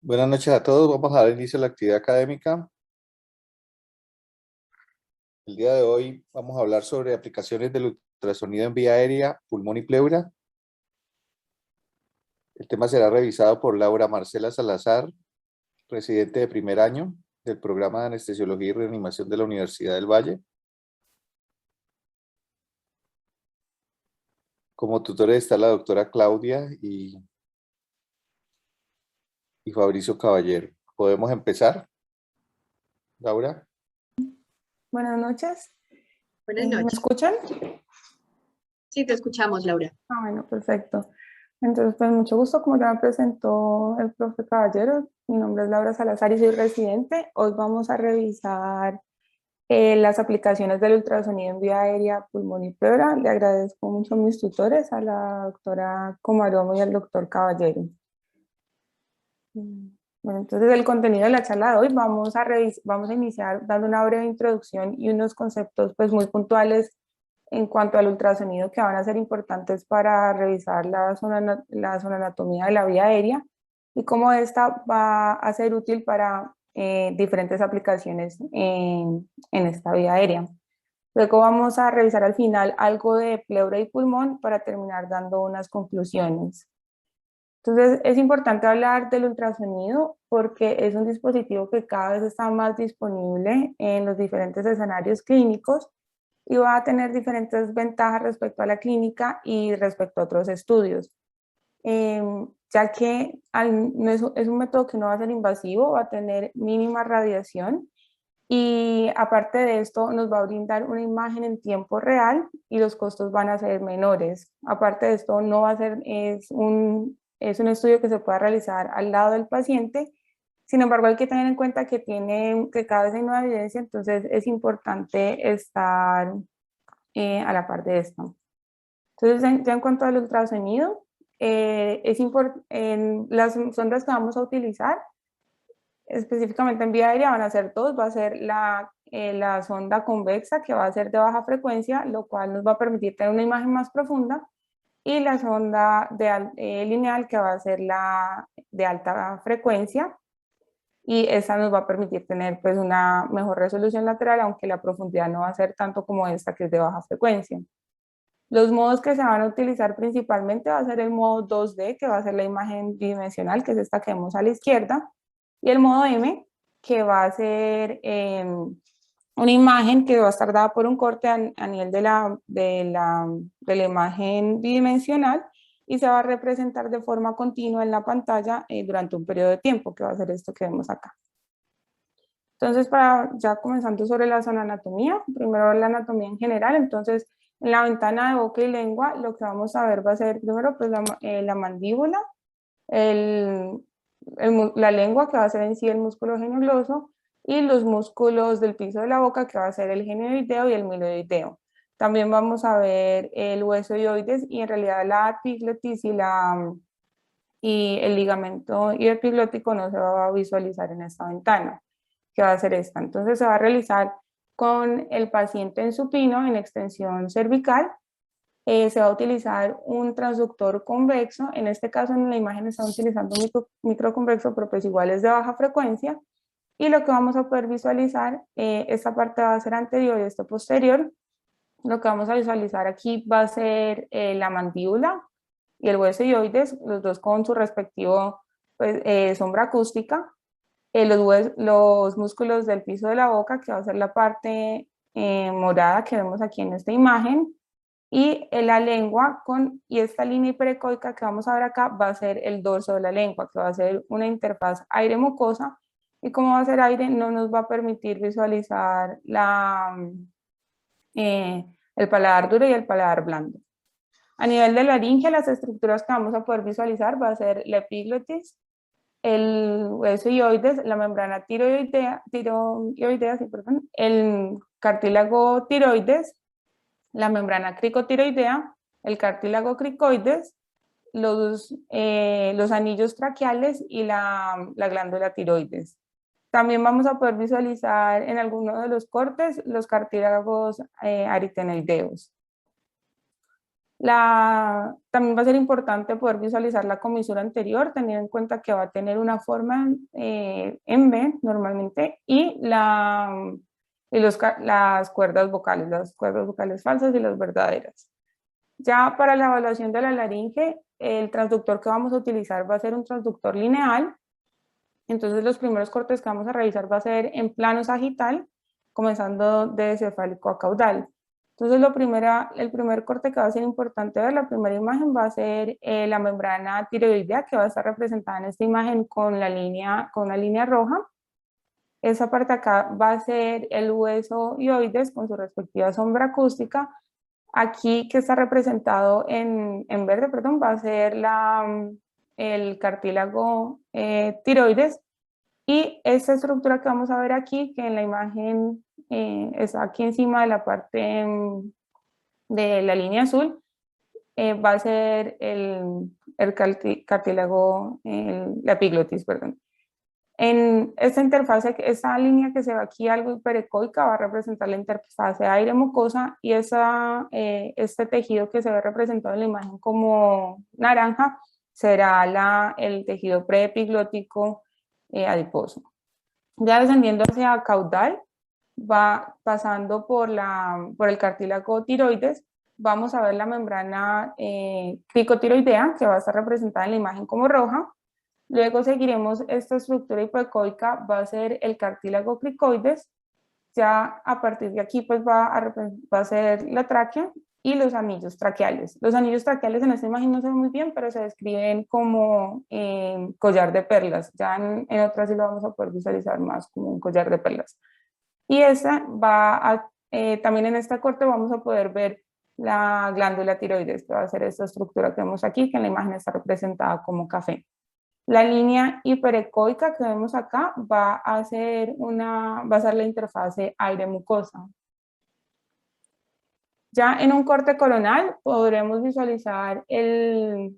Buenas noches a todos. Vamos a dar inicio a la actividad académica. El día de hoy vamos a hablar sobre aplicaciones del ultrasonido en vía aérea, pulmón y pleura. El tema será revisado por Laura Marcela Salazar, residente de primer año del programa de anestesiología y reanimación de la Universidad del Valle. Como tutores está la doctora Claudia y Fabricio Caballero. ¿Podemos empezar, Laura? Buenas noches. Buenas ¿Me noches. escuchan? Sí, te escuchamos, Laura. Bueno, perfecto. Entonces, pues mucho gusto, como ya me presentó el profe Caballero, mi nombre es Laura Salazar y soy residente. Hoy vamos a revisar las aplicaciones del ultrasonido en vía aérea, pulmón y pleura. Le agradezco mucho a mis tutores, a la doctora Comaromo y al doctor Caballero. Bueno, entonces el contenido de la charla de hoy vamos a iniciar dando una breve introducción y unos conceptos pues muy puntuales en cuanto al ultrasonido que van a ser importantes para revisar la sonanotomía de la vía aérea y cómo esta va a ser útil para diferentes aplicaciones en esta vía aérea. Luego vamos a revisar al final algo de pleura y pulmón para terminar dando unas conclusiones. Entonces, es importante hablar del ultrasonido porque es un dispositivo que cada vez está más disponible en los diferentes escenarios clínicos y va a tener diferentes ventajas respecto a la clínica y respecto a otros estudios. Ya que no es un método que no va a ser invasivo, va a tener mínima radiación y aparte de esto nos va a brindar una imagen en tiempo real y los costos van a ser menores. Aparte de esto no va a ser, es un estudio que se pueda realizar al lado del paciente. Sin embargo, hay que tener en cuenta que cada vez hay nueva evidencia, entonces es importante estar a la par de esto. Entonces, ya en cuanto al ultrasonido, en las sondas que vamos a utilizar, específicamente en vía aérea van a ser dos, va a ser la sonda convexa que va a ser de baja frecuencia, lo cual nos va a permitir tener una imagen más profunda, y la sonda lineal que va a ser la de alta frecuencia, y esa nos va a permitir tener pues una mejor resolución lateral, aunque la profundidad no va a ser tanto como esta que es de baja frecuencia. Los modos que se van a utilizar principalmente va a ser el modo 2D, que va a ser la imagen bidimensional, que es esta que vemos a la izquierda, y el modo M, que va a ser una imagen que va a estar dada por un corte a nivel de la imagen bidimensional y se va a representar de forma continua en la pantalla durante un periodo de tiempo, que va a ser esto que vemos acá. Entonces, ya comenzando sobre la sonanatomía, primero la anatomía en general. Entonces, en la ventana de boca y lengua, lo que vamos a ver va a ser primero pues, la mandíbula, la lengua, que va a ser en sí el músculo genioglosso, y los músculos del piso de la boca, que va a ser el genioideo y el miloideo. También vamos a ver el hueso ioides y en realidad la epiglotis y el ligamento epiglótico no se va a visualizar en esta ventana, que va a ser esta. Entonces se va a realizar con el paciente en supino, en extensión cervical. Se va a utilizar un transductor convexo, en este caso en la imagen estamos utilizando un microconvexo, pero pues igual es de baja frecuencia, y lo que vamos a poder visualizar, esta parte va a ser anterior y esta posterior. Lo que vamos a visualizar aquí va a ser la mandíbula y el hueso ioides, los dos con su respectivo pues, sombra acústica. Los músculos del piso de la boca, que va a ser la parte morada que vemos aquí en esta imagen, y la lengua y esta línea hiperecoica que vamos a ver acá va a ser el dorso de la lengua, que va a ser una interfaz aire-mucosa, y como va a ser aire no nos va a permitir visualizar el paladar duro y el paladar blando. A nivel de laringe, las estructuras que vamos a poder visualizar va a ser la epiglotis, el hueso ioides, la membrana tiroidea, sí, perdón, el cartílago tiroides, la membrana cricotiroidea, el cartílago cricoides, los anillos traqueales y la glándula tiroides. También vamos a poder visualizar en alguno de los cortes los cartílagos aritenoideos. También va a ser importante poder visualizar la comisura anterior, teniendo en cuenta que va a tener una forma en B normalmente, y las cuerdas vocales falsas y las verdaderas. Ya para la evaluación de la laringe, el transductor que vamos a utilizar va a ser un transductor lineal. Entonces los primeros cortes que vamos a realizar va a ser en plano sagital, comenzando de cefálico a caudal. Entonces el primer corte que va a ser importante ver, la primera imagen va a ser la membrana tiroidea, que va a estar representada en esta imagen con una línea roja. Esa parte acá va a ser el hueso hioides con su respectiva sombra acústica. Aquí que está representado en verde, perdón, va a ser el cartílago tiroides, y esta estructura que vamos a ver aquí, que en la imagen está aquí encima de la parte de la línea azul, va a ser el cartílago, la epiglotis, perdón. En esta interfase, esta línea que se ve aquí algo hiperecoica va a representar la interfase aire-mucosa, y este tejido que se ve representado en la imagen como naranja será el tejido preepiglótico adiposo. Ya descendiendo hacia caudal, va pasando por el cartílago tiroides, vamos a ver la membrana cricotiroidea, que va a estar representada en la imagen como roja. Luego seguiremos esta estructura hipoecoica, va a ser el cartílago cricoides. Ya a partir de aquí pues va a ser la tráquea y los anillos traqueales. Los anillos traqueales en esta imagen no se ven muy bien, pero se describen como collar de perlas. Ya en otras sí lo vamos a poder visualizar más como un collar de perlas. Y también en esta corte vamos a poder ver la glándula tiroides, que va a ser esta estructura que vemos aquí, que en la imagen está representada como café. La línea hiperecoica que vemos acá va a ser la interfase aire-mucosa. Ya en un corte coronal podremos visualizar el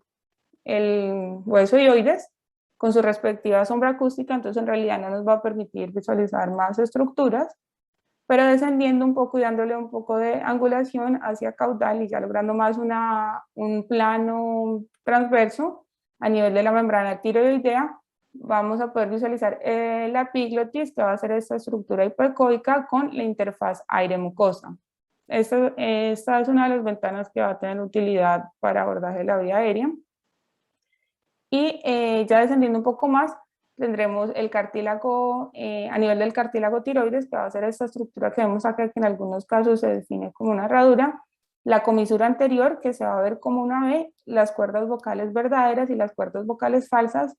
hueso hioides con su respectiva sombra acústica, entonces en realidad no nos va a permitir visualizar más estructuras, pero descendiendo un poco y dándole un poco de angulación hacia caudal y ya logrando más un plano transverso a nivel de la membrana tiroidea, vamos a poder visualizar la epiglotis, que va a ser esta estructura hipoecoica con la interfaz aire-mucosa. Esta es una de las ventanas que va a tener utilidad para abordaje de la vía aérea. Y ya descendiendo un poco más, tendremos el cartílago, a nivel del cartílago tiroides, que va a ser esta estructura que vemos acá, que en algunos casos se define como una herradura, la comisura anterior, que se va a ver como una V, las cuerdas vocales verdaderas y las cuerdas vocales falsas,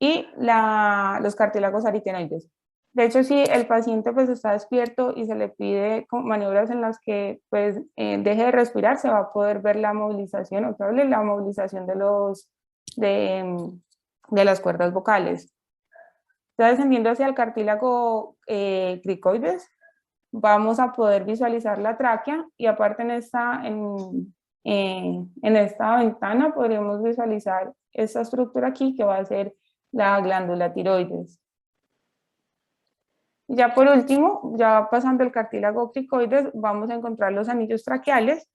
y los cartílagos aritenoides. De hecho, si el paciente pues está despierto y se le pide maniobras en las que pues deje de respirar, se va a poder ver la movilización, otra vez la movilización de las cuerdas vocales. Ya descendiendo hacia el cartílago cricoides, vamos a poder visualizar la tráquea, y aparte en esta ventana podremos visualizar esta estructura aquí, que va a ser la glándula tiroides. Y ya por último, ya pasando el cartílago cricoides, vamos a encontrar los anillos traqueales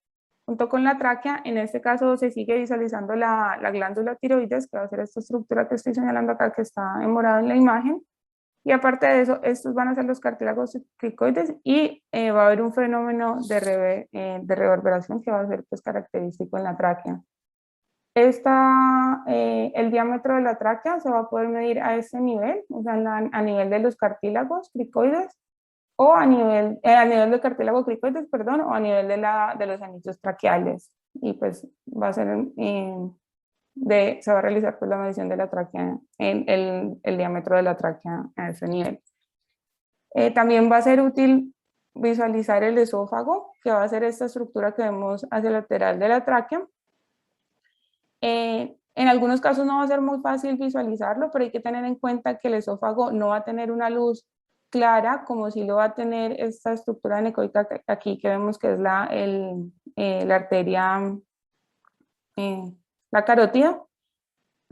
junto con la tráquea. En este caso se sigue visualizando la glándula tiroides, que va a ser esta estructura que estoy señalando acá, que está en morado en la imagen. Y aparte de eso, estos van a ser los cartílagos cricoides, y va a haber un fenómeno de reverberación que va a ser pues característico en la tráquea. El diámetro de la tráquea se va a poder medir a este nivel, o sea, a nivel de los cartílagos cricoides, o a nivel del cartílago cricoides, perdón, o a nivel de los anillos traqueales. Y pues va a ser, se va a realizar pues la medición de la tráquea, el diámetro de la tráquea a ese nivel. También va a ser útil visualizar el esófago, que va a ser esta estructura que vemos hacia el lateral de la tráquea. En algunos casos no va a ser muy fácil visualizarlo, pero hay que tener en cuenta que el esófago no va a tener una luz clara como si lo va a tener esta estructura anecoica aquí, que vemos que es la arteria, la carótida,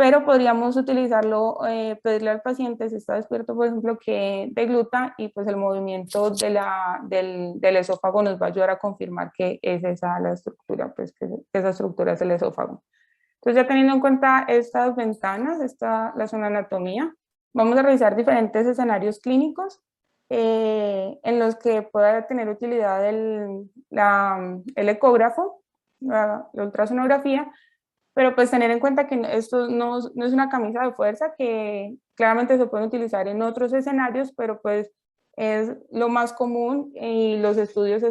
pero podríamos utilizarlo, pedirle al paciente si está despierto, por ejemplo, que degluta y pues el movimiento del esófago nos va a ayudar a confirmar que es esa la estructura, pues que esa estructura es el esófago. Entonces ya teniendo en cuenta estas ventanas, la zona anatomía, vamos a revisar diferentes escenarios clínicos en los que pueda tener utilidad el ecógrafo, la ultrasonografía, pero pues tener en cuenta que esto no es una camisa de fuerza, que claramente se puede utilizar en otros escenarios, pero pues es lo más común y los estudios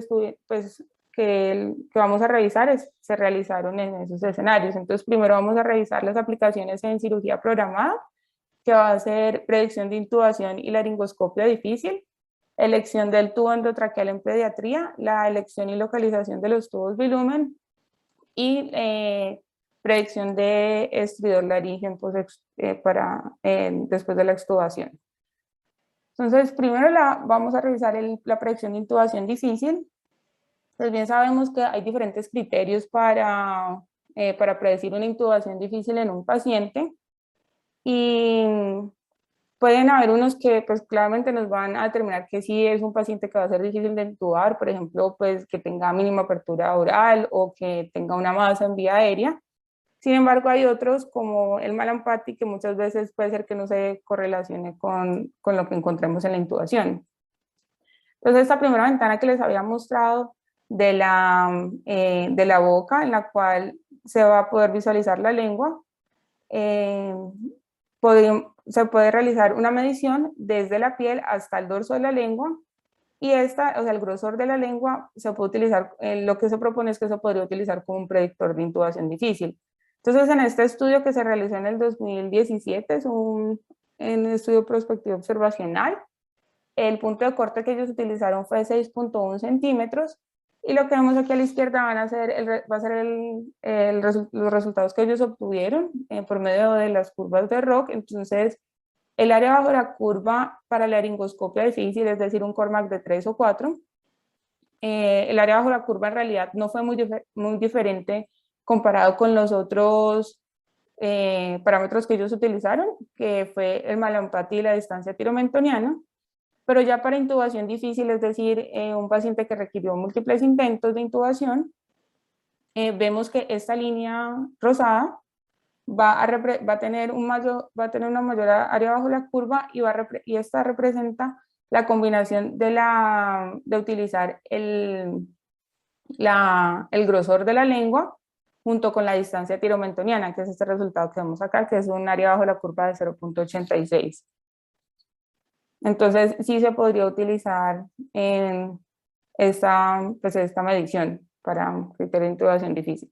pues, que vamos a revisar se realizaron en esos escenarios. Entonces primero vamos a revisar las aplicaciones en cirugía programada, que va a ser predicción de intubación y laringoscopia difícil, elección del tubo endotraqueal en pediatría, la elección y localización de los tubos bilumen y predicción de estridor laríngeo después de la extubación. Entonces, primero vamos a revisar la predicción de intubación difícil. Pues bien sabemos que hay diferentes criterios para predecir una intubación difícil en un paciente y pueden haber unos que pues claramente nos van a determinar que sí es un paciente que va a ser difícil de intubar, por ejemplo, pues que tenga mínima apertura oral o que tenga una masa en vía aérea. Sin embargo, hay otros como el Mallampati que muchas veces puede ser que no se correlacione con lo que encontremos en la intubación. Entonces, esta primera ventana que les había mostrado de la boca, en la cual se va a poder visualizar la lengua, se puede realizar una medición desde la piel hasta el dorso de la lengua, y o sea, el grosor de la lengua se puede utilizar, lo que se propone es que se podría utilizar como un predictor de intubación difícil. Entonces, en este estudio que se realizó en el 2017, es un estudio prospectivo observacional, el punto de corte que ellos utilizaron fue 6.1 centímetros, y lo que vemos aquí a la izquierda va a ser los resultados que ellos obtuvieron por medio de las curvas de ROC. Entonces, el área bajo la curva para la laringoscopia difícil, es decir, un Cormac de 3 o 4, el área bajo la curva en realidad no fue muy diferente comparado con los otros parámetros que ellos utilizaron, que fue el Mallampati y la distancia tiromentoniana, pero ya para intubación difícil, es decir, un paciente que requirió múltiples intentos de intubación, vemos que esta línea rosada va a tener una mayor área bajo la curva, y esta representa la combinación de utilizar el grosor de la lengua junto con la distancia tiromentoniana, que es este resultado que vemos acá, que es un área bajo la curva de 0.86. Entonces, sí se podría utilizar en esta medición para criterio de intubación difícil.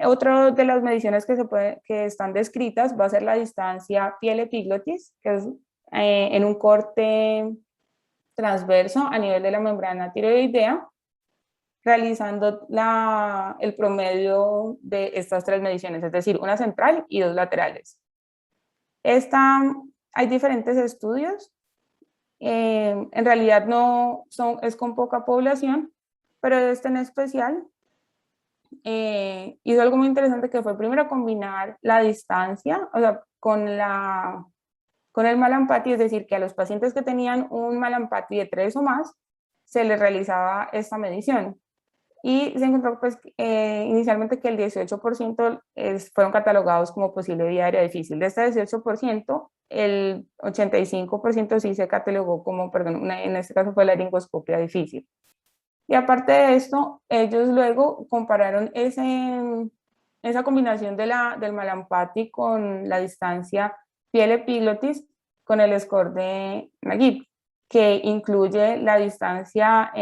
Otro de las mediciones que están descritas va a ser la distancia piel-epiglotis, que es en un corte transverso a nivel de la membrana tiroidea, realizando el promedio de estas tres mediciones, es decir, una central y dos laterales. Hay diferentes estudios, en realidad es con poca población, pero este en especial hizo algo muy interesante, que fue primero combinar la distancia, o sea, con el Mallampati, es decir, que a los pacientes que tenían un Mallampati de 3 o más, se les realizaba esta medición. Y se encontró pues, inicialmente que el 18% fueron catalogados como posible vía aérea difícil. De este 18%, el 85% sí se catalogó como, en este caso fue la laringoscopia difícil. Y aparte de esto, ellos luego compararon esa combinación del Mallampati con la distancia piel-epiglotis con el score de Naguib, que incluye la distancia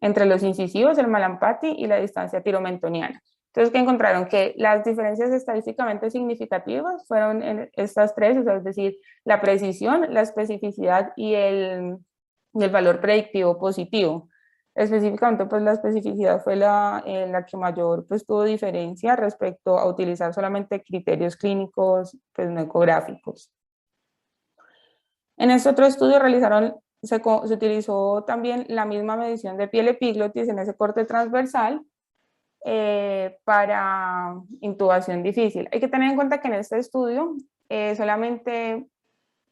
entre los incisivos, el Mallampati, y la distancia tiromentoniana. Entonces, ¿qué encontraron? Que las diferencias estadísticamente significativas fueron en estas tres, o sea, es decir, la precisión, la especificidad y el valor predictivo positivo. Específicamente, pues la especificidad fue la que mayor pues, tuvo diferencia respecto a utilizar solamente criterios clínicos pues, no ecográficos. En este otro estudio se utilizó también la misma medición de piel-epiglotis en ese corte transversal, para intubación difícil. Hay que tener en cuenta que en este estudio solamente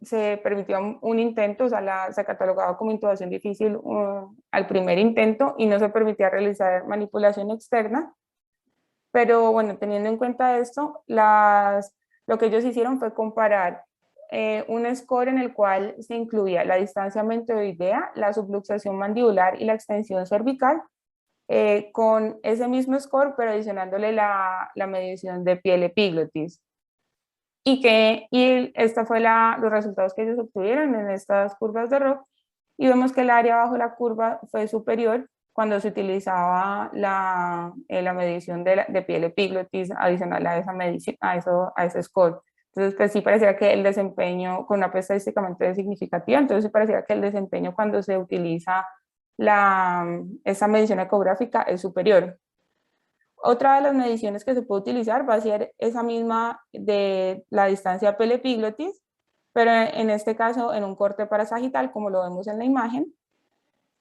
se permitió un intento, o sea, se catalogaba como intubación difícil al primer intento y no se permitía realizar manipulación externa. Pero bueno, teniendo en cuenta esto, lo que ellos hicieron fue comparar un score en el cual se incluía la distancia mentoidea, la subluxación mandibular y la extensión cervical, con ese mismo score, pero adicionándole la medición de piel epiglotis. Y esta fue los resultados que ellos obtuvieron en estas curvas de ROC, y vemos que el área bajo la curva fue superior cuando se utilizaba la medición de piel epiglotis adicional a esa medición, a ese score. Entonces, pues sí parecía que el desempeño, con una P estadísticamente significativa, entonces sí parecía que el desempeño cuando se utiliza esa medición ecográfica es superior. Otra de las mediciones que se puede utilizar va a ser esa misma de la distancia piel epiglotis, pero en este caso en un corte parasagital, como lo vemos en la imagen.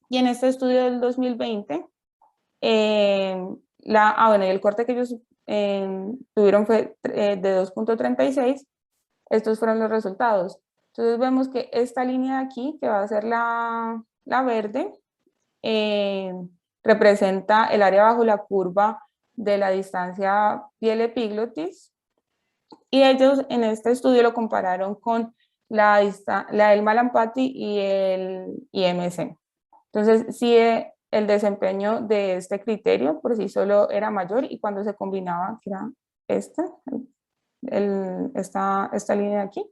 Y en este estudio del 2020, el corte que ellos tuvieron fue de 2.36. Estos fueron los resultados. Entonces vemos que esta línea de aquí, que va a ser la verde, representa el área bajo la curva de la distancia piel epiglotis, y ellos en este estudio lo compararon con la del Malampati y el IMC. Entonces, sí, el desempeño de este criterio por sí solo era mayor, y cuando se combinaba, que era esta línea de aquí,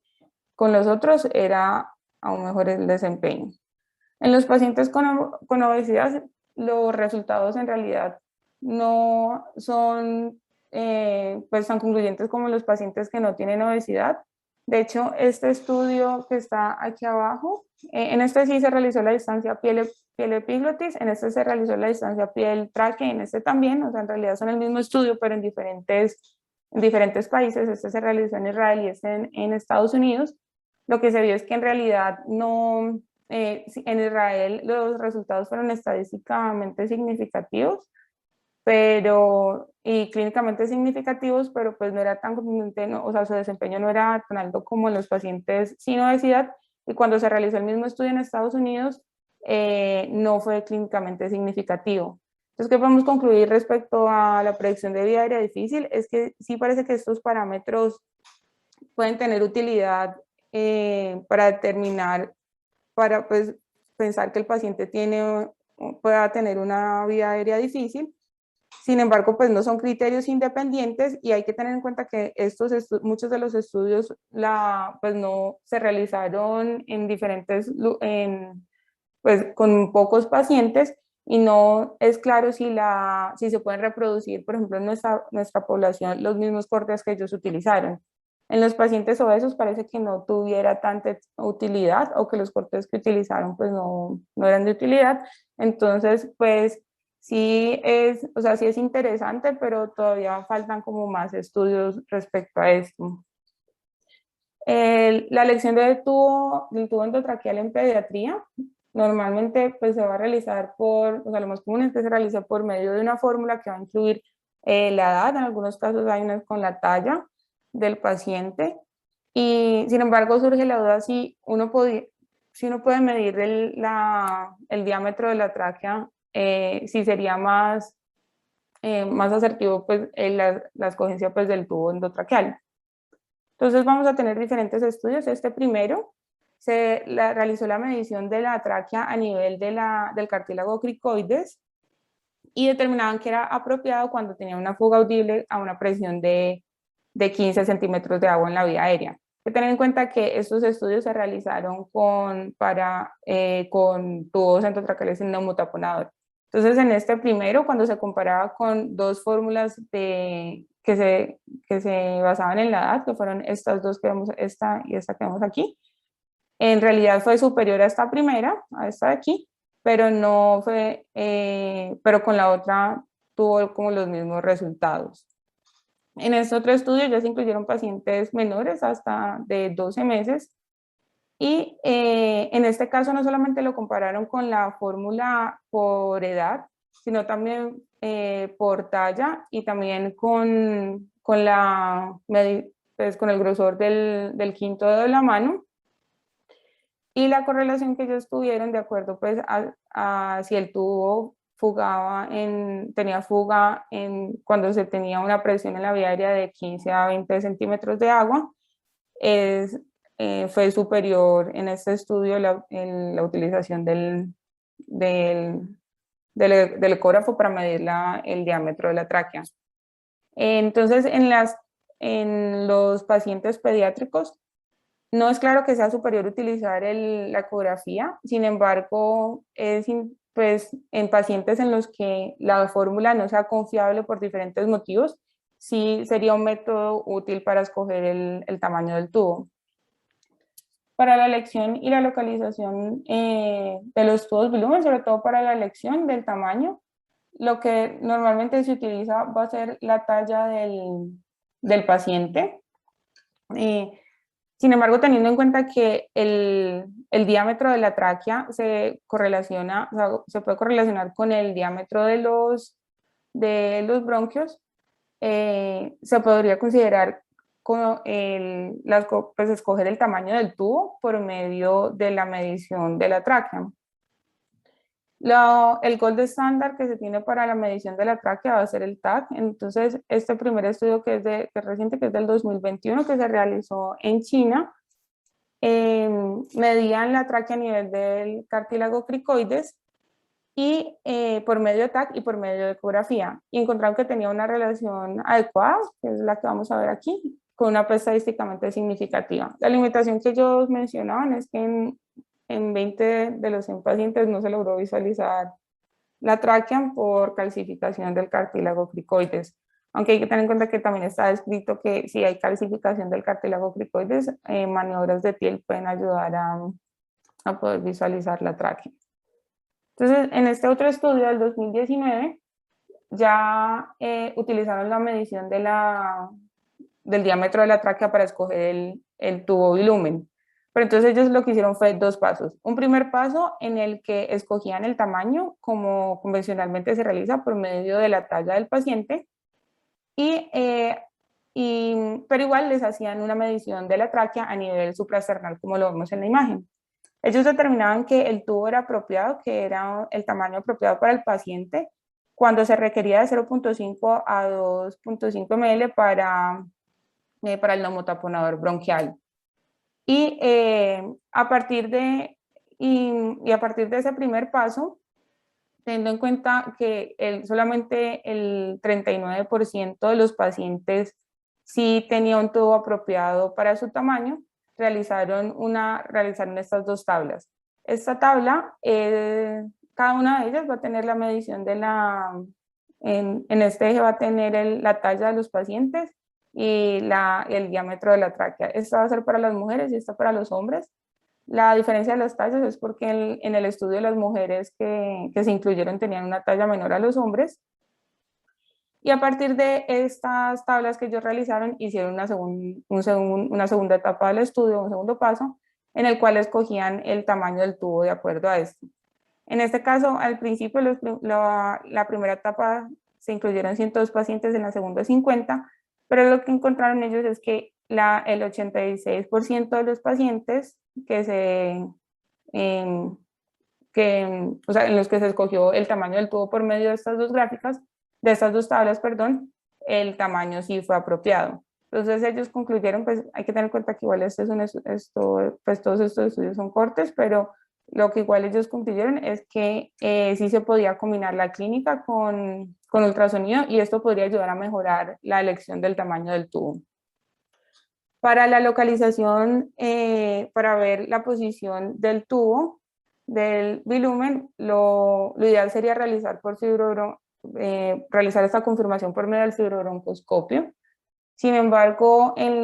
con los otros era aún mejor el desempeño. En los pacientes con obesidad, los resultados en realidad no son pues tan concluyentes como los pacientes que no tienen obesidad. De hecho, este estudio que está aquí abajo, en este sí se realizó la distancia piel epiglotis, en este se realizó la distancia piel tráquea, en este también, o sea, en realidad son el mismo estudio, pero en diferentes países. Este se realizó en Israel y este en Estados Unidos. Lo que se vio es que en realidad no, en Israel los resultados fueron estadísticamente significativos, y clínicamente significativos, pero pues no era tan contundente, no, o sea, su desempeño no era tan alto como en los pacientes sin obesidad, y cuando se realizó el mismo estudio en Estados Unidos, no fue clínicamente significativo. Entonces, ¿qué podemos concluir respecto a la predicción de vía aérea difícil? Es que sí parece que estos parámetros pueden tener utilidad para determinar, para pues, pensar que el paciente pueda tener una vía aérea difícil. Sin embargo, pues no son criterios independientes, y hay que tener en cuenta que muchos de los estudios pues no se realizaron pues con pocos pacientes, y no es claro si se pueden reproducir, por ejemplo, en nuestra población, los mismos cortes que ellos utilizaron. En los pacientes obesos parece que no tuviera tanta utilidad, o que los cortes que utilizaron pues no eran de utilidad. Entonces, pues sí es interesante, pero todavía faltan como más estudios respecto a esto. La elección del tubo endotraqueal en pediatría normalmente pues se va a realizar o sea, lo más común es que se realice por medio de una fórmula que va a incluir la edad, en algunos casos hay unas con la talla del paciente, y sin embargo surge la duda si uno puede medir el diámetro de la tráquea, si sería más asertivo pues la escogencia pues del tubo endotraqueal. Entonces vamos a tener diferentes estudios. Este primero se realizó la medición de la tráquea a nivel del cartílago cricoides, y determinaban que era apropiado cuando tenía una fuga audible a una presión de 15 centímetros de agua en la vía aérea. Hay que tener en cuenta que estos estudios se realizaron con tubos endotraqueales sin neumutaponador. Entonces, en este primero, cuando se comparaba con dos fórmulas que se basaban en la edad, que fueron estas dos que vemos, esta y esta que vemos aquí, en realidad fue superior a esta primera, a esta de aquí, pero no fue, pero con la otra tuvo como los mismos resultados. En este otro estudio ya se incluyeron pacientes menores hasta de 12 meses, y en este caso no solamente lo compararon con la fórmula por edad, sino también por talla y también con el grosor del quinto dedo de la mano. Y la correlación que ellos tuvieron de acuerdo pues a si el tubo tenía fuga cuando se tenía una presión en la vía aérea de 15 a 20 centímetros de agua, fue superior en este estudio en la utilización del ecógrafo para medir el diámetro de la tráquea. Entonces, en los pacientes pediátricos, no es claro que sea superior utilizar la ecografía, sin embargo, pues, en pacientes en los que la fórmula no sea confiable por diferentes motivos, sí sería un método útil para escoger el tamaño del tubo. Para la elección y la localización de los tubos bilumen, sobre todo para la elección del tamaño, lo que normalmente se utiliza va a ser la talla del paciente. Sin embargo, teniendo en cuenta que el diámetro de la tráquea se puede correlacionar con el diámetro de los bronquios, se podría considerar pues escoger el tamaño del tubo por medio de la medición de la tráquea. El gold estándar que se tiene para la medición de la tráquea va a ser el TAC. Entonces, este primer estudio que es reciente, que es del 2021, que se realizó en China, medían la tráquea a nivel del cartílago cricoides y por medio de TAC y por medio de ecografía, y encontraron que tenía una relación adecuada, que es la que vamos a ver aquí, con una P estadísticamente significativa. La limitación que ellos mencionaban es que en 20 de los 100 pacientes no se logró visualizar la tráquea por calcificación del cartílago cricoides, aunque hay que tener en cuenta que también está descrito que si hay calcificación del cartílago cricoides, maniobras de Thiel pueden ayudar a poder visualizar la tráquea. Entonces, en este otro estudio del 2019, ya utilizaron la medición del diámetro de la tráquea para escoger el tubo bilumen. Pero entonces ellos lo que hicieron fue dos pasos. Un primer paso en el que escogían el tamaño, como convencionalmente se realiza por medio de la talla del paciente, pero igual les hacían una medición de la tráquea a nivel suprasternal, como lo vemos en la imagen. Ellos determinaban que el tubo era apropiado, que era el tamaño apropiado para el paciente, cuando se requería de 0.5 a 2.5 ml para el neumotaponador bronquial. Y a partir de ese primer paso, teniendo en cuenta que solamente el 39% de los pacientes sí tenía un tubo apropiado para su tamaño, realizaron estas dos tablas. Esta tabla, cada una de ellas va a tener la medición en este eje va a tener la talla de los pacientes y el diámetro de la tráquea. Esta va a ser para las mujeres y esta para los hombres. La diferencia de las tallas es porque en el estudio las mujeres que se incluyeron tenían una talla menor a los hombres. Y a partir de estas tablas que ellos realizaron, hicieron una segunda etapa del estudio, un segundo paso, en el cual escogían el tamaño del tubo de acuerdo a esto. En este caso, al principio, la primera etapa se incluyeron 102 pacientes, en la segunda 50, pero lo que encontraron ellos es que el 86% de los pacientes en los que se escogió el tamaño del tubo por medio de estas dos tablas, perdón, el tamaño sí fue apropiado. Entonces ellos concluyeron, pues hay que tener en cuenta que igual pues todos estos estudios son cortes, pero lo que igual ellos concluyeron es que sí se podía combinar la clínica con ultrasonido y esto podría ayudar a mejorar la elección del tamaño del tubo. Para la localización, para ver la posición del tubo, del bilumen, lo ideal sería realizar esta confirmación por medio del fibrobroncoscopio. Sin embargo, en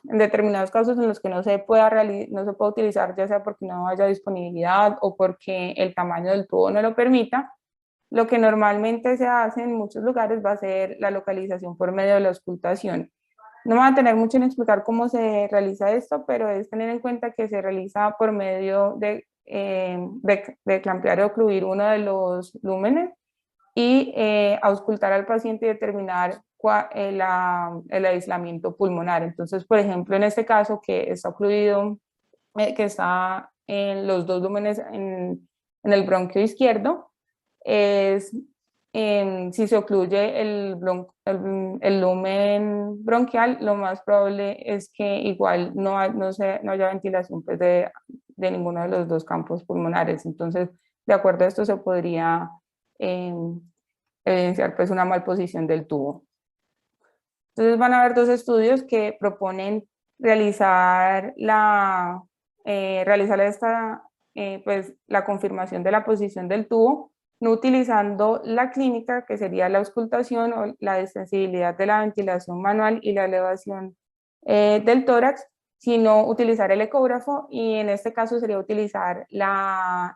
determinados casos en los que no se puede utilizar, ya sea porque no haya disponibilidad o porque el tamaño del tubo no lo permita, lo que normalmente se hace en muchos lugares va a ser la localización por medio de la auscultación. No me voy a tener mucho en explicar cómo se realiza esto, pero es tener en cuenta que se realiza por medio de de clampear o ocluir uno de los lúmenes y auscultar al paciente y determinar el aislamiento pulmonar. Entonces, por ejemplo, en este caso que está ocluido, que está en los dos lúmenes en el bronquio izquierdo, es si se ocluye el lumen bronquial, lo más probable es que igual no haya ventilación pues, de ninguno de los dos campos pulmonares. Entonces, de acuerdo a esto se podría evidenciar pues, una malposición del tubo. Entonces van a haber dos estudios que proponen realizar la confirmación de la posición del tubo, no utilizando la clínica, que sería la auscultación o la extensibilidad de la ventilación manual y la elevación del tórax, sino utilizar el ecógrafo, y en este caso sería utilizar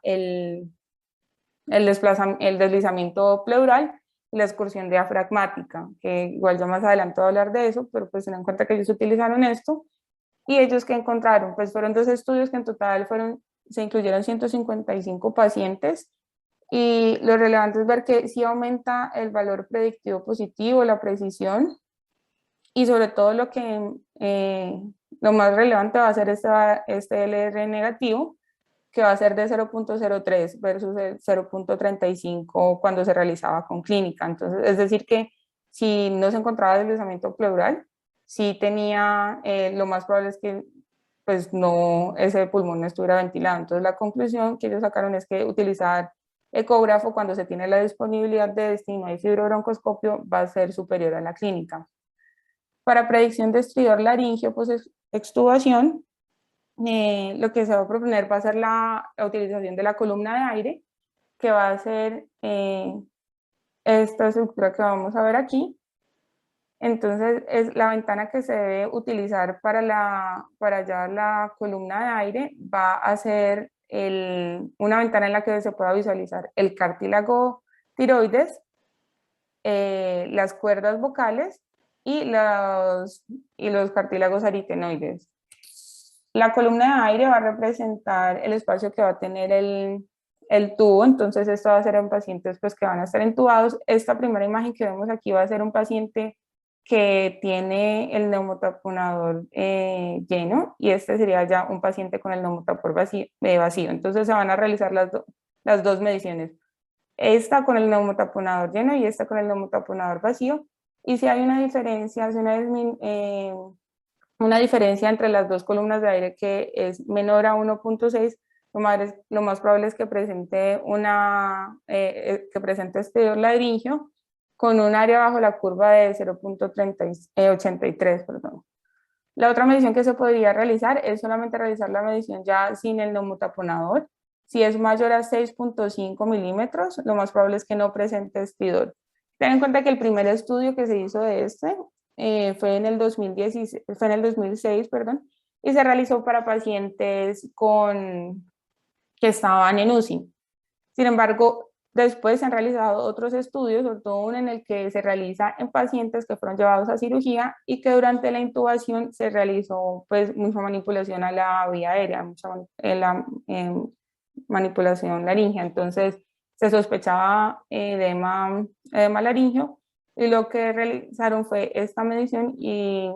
el deslizamiento pleural y la excursión diafragmática, que igual ya más adelante voy a hablar de eso, pero pues ten en cuenta que ellos utilizaron esto. Y ellos que encontraron, pues fueron dos estudios que en total se incluyeron 155 pacientes, y lo relevante es ver que sí aumenta el valor predictivo positivo, la precisión, y sobre todo lo más relevante va a ser este LR negativo, que va a ser de 0.03 versus el 0.35 cuando se realizaba con clínica. Entonces, es decir que si no se encontraba deslizamiento pleural, sí tenía, lo más probable es que pues no, ese pulmón no estuviera ventilado. Entonces, la conclusión que ellos sacaron es que utilizar ecógrafo cuando se tiene la disponibilidad de destino y fibrobroncoscopio va a ser superior a la clínica. Para predicción de estridor laringio, pues extubación, lo que se va a proponer va a ser la utilización de la columna de aire, que va a ser esta estructura que vamos a ver aquí. Entonces, es la ventana que se debe utilizar para llevar la columna de aire, va a ser una ventana en la que se pueda visualizar el cartílago tiroides, las cuerdas vocales y los cartílagos aritenoides. La columna de aire va a representar el espacio que va a tener el tubo, entonces esto va a ser en pacientes pues, que van a estar entubados. Esta primera imagen que vemos aquí va a ser un paciente que tiene el neumotaponador lleno, y este sería ya un paciente con el neumotapor vacío. Entonces se van a realizar las dos mediciones, esta con el neumotaponador lleno y esta con el neumotaponador vacío, y si hay una diferencia, una diferencia entre las dos columnas de aire que es menor a 1.6, lo más probable es que presente estridor laringio con un área bajo la curva de 0.83. La otra medición que se podría realizar es solamente realizar la medición ya sin el neumotaponador. Si es mayor a 6.5 milímetros, lo más probable es que no presente estridor. Ten en cuenta que el primer estudio que se hizo de fue en el 2006, y se realizó para pacientes que estaban en UCI. Sin embargo, después se han realizado otros estudios, sobre todo uno en el que se realiza en pacientes que fueron llevados a cirugía y que durante la intubación se realizó pues, mucha manipulación a la vía aérea, mucha manipulación laringea. Entonces, se sospechaba edema laringio, y lo que realizaron fue esta medición, y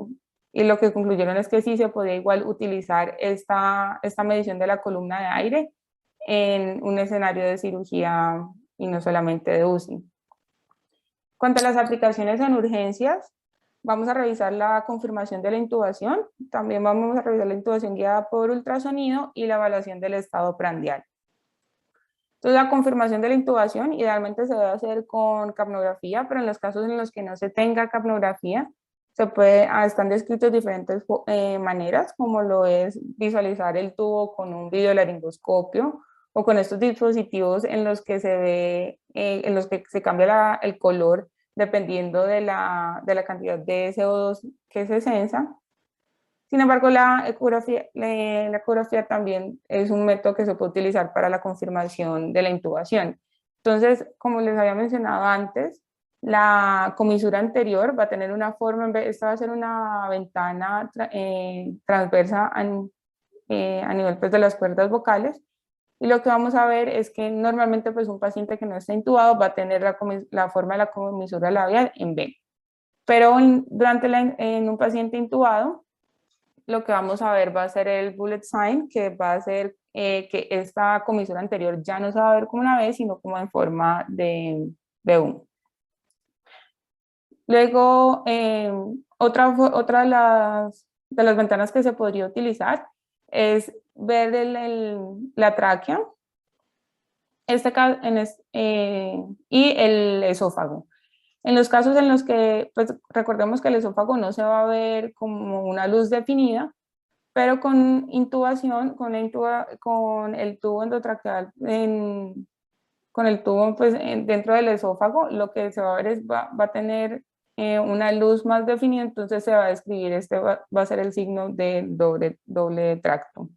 lo que concluyeron es que sí se podía igual utilizar esta medición de la columna de aire en un escenario de cirugía y no solamente de UCI. Cuanto a las aplicaciones en urgencias, vamos a revisar la confirmación de la intubación, también vamos a revisar la intubación guiada por ultrasonido y la evaluación del estado prandial. Entonces, la confirmación de la intubación idealmente se debe hacer con capnografía, pero en los casos en los que no se tenga capnografía, están descritos diferentes maneras, como lo es visualizar el tubo con un videolaringoscopio o con estos dispositivos en los que en los que se cambia el color dependiendo de la cantidad de CO2 que se sensa. Sin embargo, la ecografía también es un método que se puede utilizar para la confirmación de la intubación. Entonces, como les había mencionado antes, la comisura anterior va a tener una forma, esta va a ser una ventana transversa a nivel pues, de las cuerdas vocales, Y lo que vamos a ver es que normalmente pues un paciente que no está intubado va a tener la forma de la comisura labial en B. Pero en un paciente intubado, lo que vamos a ver va a ser el bullet sign, que va a ser que esta comisura anterior ya no se va a ver como una B, sino como en forma de B1. Luego, otra de las ventanas que se podría utilizar es ver la tráquea y el esófago. En los casos en los que, pues recordemos que el esófago no se va a ver como una luz definida, pero con intubación, con el tubo endotraqueal, con el tubo pues, dentro del esófago, lo que se va a ver es va a tener una luz más definida, entonces se va a describir, va a ser el signo del doble tracto.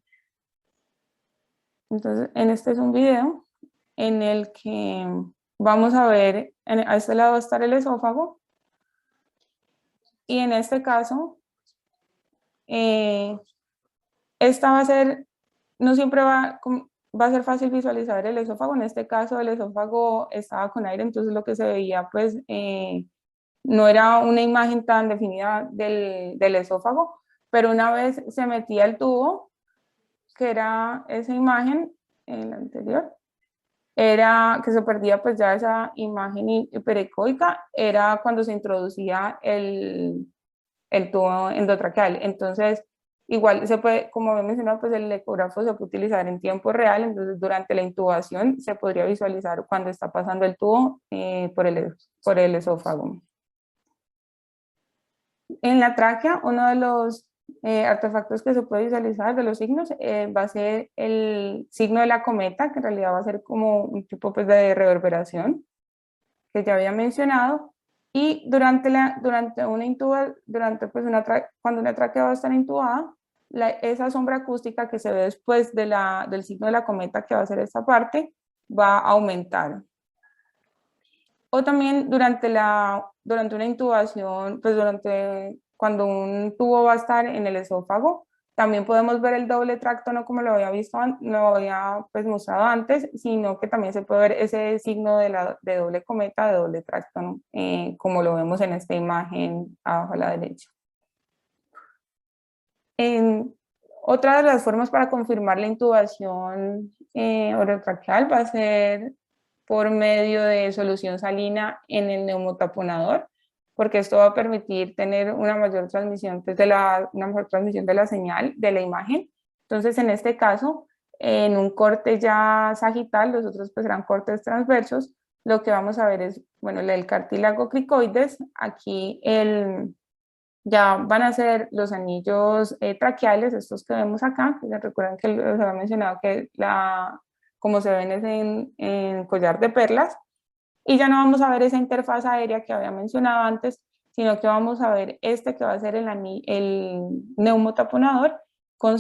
Entonces, este es un video en el que vamos a ver, a este lado va a estar el esófago, y en este caso, esta va a ser, no siempre va a ser fácil visualizar el esófago. En este caso el esófago estaba con aire, entonces lo que se veía pues no era una imagen tan definida del esófago, pero una vez se metía el tubo, que era esa imagen, en la anterior, era que se perdía pues ya esa imagen hiperecoica, era cuando se introducía el tubo endotraqueal. Entonces, igual se puede, como he mencionado, pues el ecógrafo se puede utilizar en tiempo real, entonces durante la intubación se podría visualizar cuando está pasando el tubo por el esófago. En la tráquea, uno de los artefactos que se puede visualizar de los signos va a ser el signo de la cometa, que en realidad va a ser como un tipo pues, de reverberación, que ya había mencionado. Y durante una intubación, pues cuando una tráquea va a estar intubada, esa sombra acústica que se ve después del signo de la cometa, que va a ser esta parte, va a aumentar. O también durante una intubación, pues cuando un tubo va a estar en el esófago, también podemos ver el doble tracto, no como lo había pues, mostrado antes, sino que también se puede ver ese signo de doble cometa, de doble tracto, ¿no? Como lo vemos en esta imagen abajo a la derecha. Otra de las formas para confirmar la intubación orotraqueal va a ser por medio de solución salina en el neumotaponador, porque esto va a permitir tener una mejor transmisión de la señal de la imagen. Entonces, en este caso, en un corte ya sagital, los otros pues serán cortes transversos, lo que vamos a ver es, bueno, el cartílago cricoides, aquí ya van a ser los anillos traqueales, estos que vemos acá, que recuerdan que les había mencionado que como se ven es en collar de perlas, y ya no vamos a ver esa interfaz aérea que había mencionado antes, sino que vamos a ver que va a ser el neumotaponador con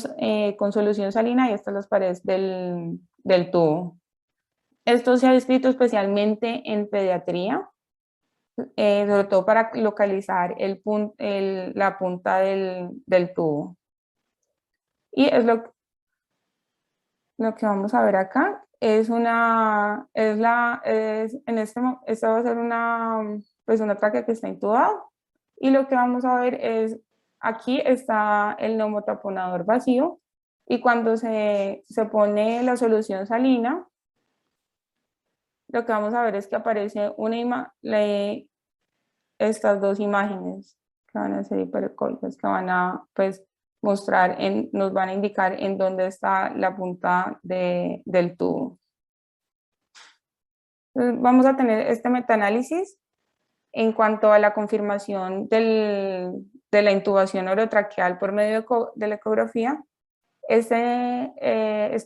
solución salina, y estas las paredes del tubo. Esto se ha descrito especialmente en pediatría, sobre todo para localizar la punta del tubo. Y es lo que vamos a ver acá. Esta va a ser una tráquea que está intubada, y lo que vamos a ver es, aquí está el neumotaponador vacío, y cuando se pone la solución salina, lo que vamos a ver es que aparece estas dos imágenes que van a ser hiperecoicas, que van a pues, nos van a indicar en dónde está la punta del tubo. Entonces, vamos a tener este metaanálisis en cuanto a la confirmación de la intubación orotraqueal por medio de la ecografía. Este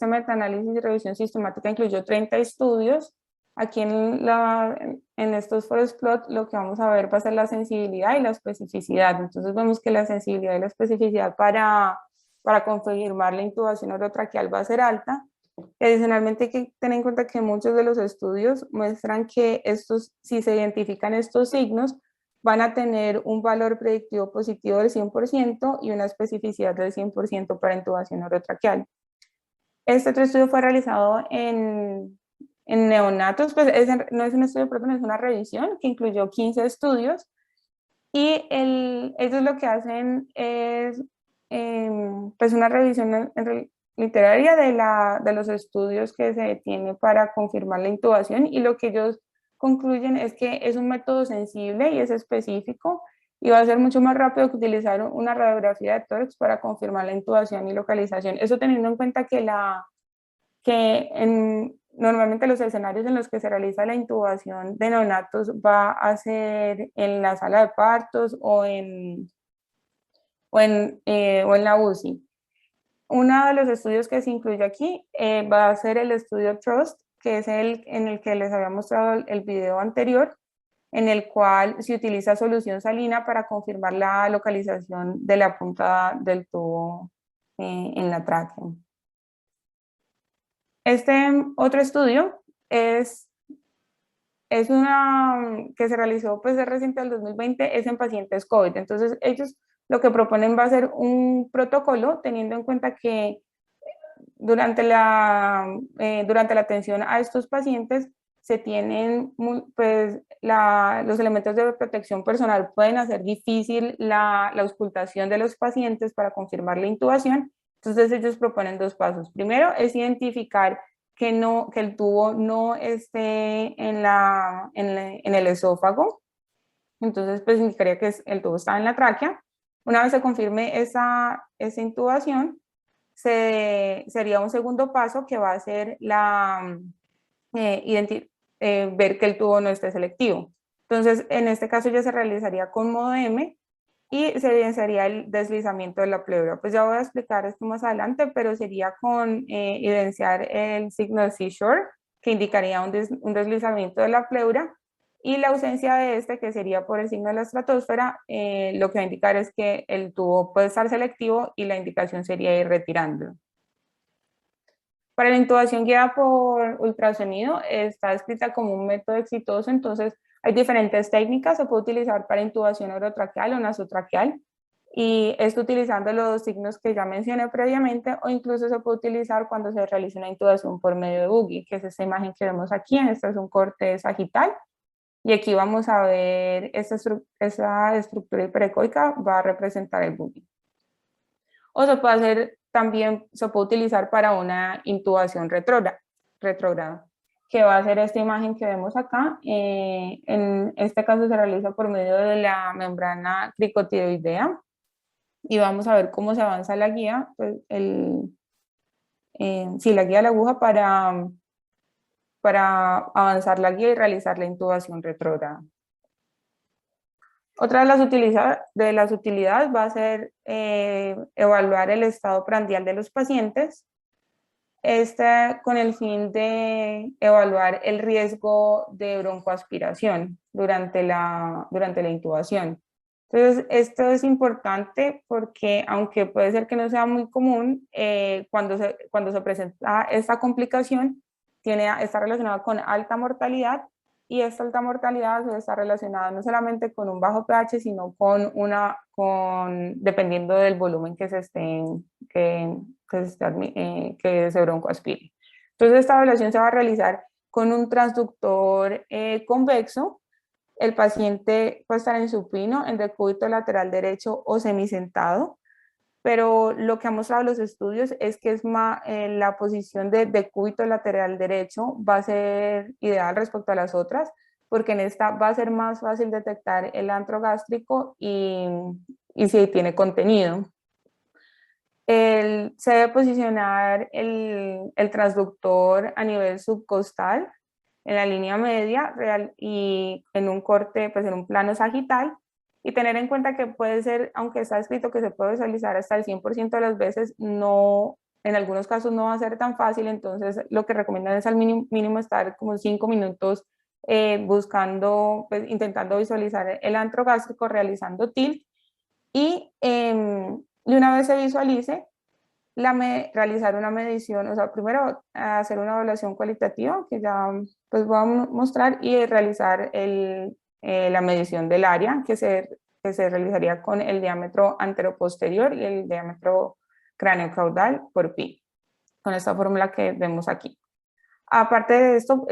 metaanálisis y revisión sistemática incluyó 30 estudios. Aquí en estos forest plot lo que vamos a ver va a ser la sensibilidad y la especificidad. Entonces vemos que la sensibilidad y la especificidad para confirmar la intubación orotraqueal va a ser alta. Adicionalmente hay que tener en cuenta que muchos de los estudios muestran que si se identifican estos signos, van a tener un valor predictivo positivo del 100% y una especificidad del 100% para intubación orotraqueal. Este otro estudio fue realizado en neonatos, pues no es un estudio, perdón, es una revisión que incluyó 15 estudios y ellos lo que hacen es pues una revisión literaria de los estudios que se tiene para confirmar la intubación, y lo que ellos concluyen es que es un método sensible y es específico y va a ser mucho más rápido que utilizar una radiografía de tórax para confirmar la intubación y localización. Eso teniendo en cuenta normalmente los escenarios en los que se realiza la intubación de neonatos va a ser en la sala de partos o en la UCI. Uno de los estudios que se incluye aquí va a ser el estudio TRUST, que es el en el que les había mostrado el video anterior, en el cual se utiliza solución salina para confirmar la localización de la punta del tubo en la tráquea. Este otro estudio es una que se realizó pues de reciente al 2020, es en pacientes COVID. Entonces ellos lo que proponen va a ser un protocolo teniendo en cuenta que durante la atención a estos pacientes se tienen pues los elementos de protección personal pueden hacer difícil la auscultación de los pacientes para confirmar la intubación. Entonces ellos proponen dos pasos. Primero es identificar que el tubo no esté en el esófago. Entonces pues indicaría que el tubo está en la tráquea. Una vez se confirme esa intubación, sería un segundo paso que va a ser ver que el tubo no esté selectivo. Entonces, en este caso ya se realizaría con modo M y se evidenciaría el deslizamiento de la pleura. Pues ya voy a explicar esto más adelante, pero sería con evidenciar el signo de seashore, que indicaría un deslizamiento de la pleura, y la ausencia de este, que sería por el signo de la estratosfera, lo que va a indicar es que el tubo puede estar selectivo y la indicación sería ir retirándolo. Para la intubación guiada por ultrasonido está descrita como un método exitoso. Entonces hay diferentes técnicas. Se puede utilizar para intubación orotraqueal o nasotraqueal, y esto utilizando los signos que ya mencioné previamente, o incluso se puede utilizar cuando se realiza una intubación por medio de Buggy, que es esta imagen que vemos aquí. Este es un corte sagital y aquí vamos a ver esa estructura hiperecoica va a representar el Buggy. O se puede hacer también, se puede utilizar para una intubación retrógrada, que va a ser esta imagen que vemos acá. En este caso se realiza por medio de la membrana cricotidoidea y vamos a ver cómo se avanza la guía, pues la guía de la aguja para avanzar la guía y realizar la intubación retrógrada. Otra de las utilidades va a ser evaluar el estado prandial de los pacientes, con el fin de evaluar el riesgo de broncoaspiración durante la intubación. Entonces, esto es importante porque, aunque puede ser que no sea muy común, cuando se presenta esta complicación, está relacionada con alta mortalidad, y esta alta mortalidad está relacionada no solamente con un bajo pH, sino dependiendo del volumen que se broncoaspire. Entonces, esta evaluación se va a realizar con un transductor convexo. El paciente puede estar en supino, en decúbito lateral derecho o semisentado, pero lo que han mostrado los estudios es que la posición de decúbito lateral derecho va a ser ideal respecto a las otras, porque en esta va a ser más fácil detectar el antro gástrico y si tiene contenido. Se debe posicionar el transductor a nivel subcostal, en la línea media y en un corte, pues en un plano sagital, y tener en cuenta que puede ser, aunque está escrito que se puede visualizar hasta el 100% de las veces, en algunos casos no va a ser tan fácil. Entonces lo que recomiendan es al mínimo estar como 5 minutos buscando, pues intentando visualizar el antro gástrico, realizando tilt, y una vez se visualice, realizar una medición, o sea, primero hacer una evaluación cualitativa, que ya pues voy a mostrar, y realizar la medición del área, que se realizaría con el diámetro anteroposterior y el diámetro craneocaudal por pi. con esta fórmula que vemos aquí. Aparte de esto,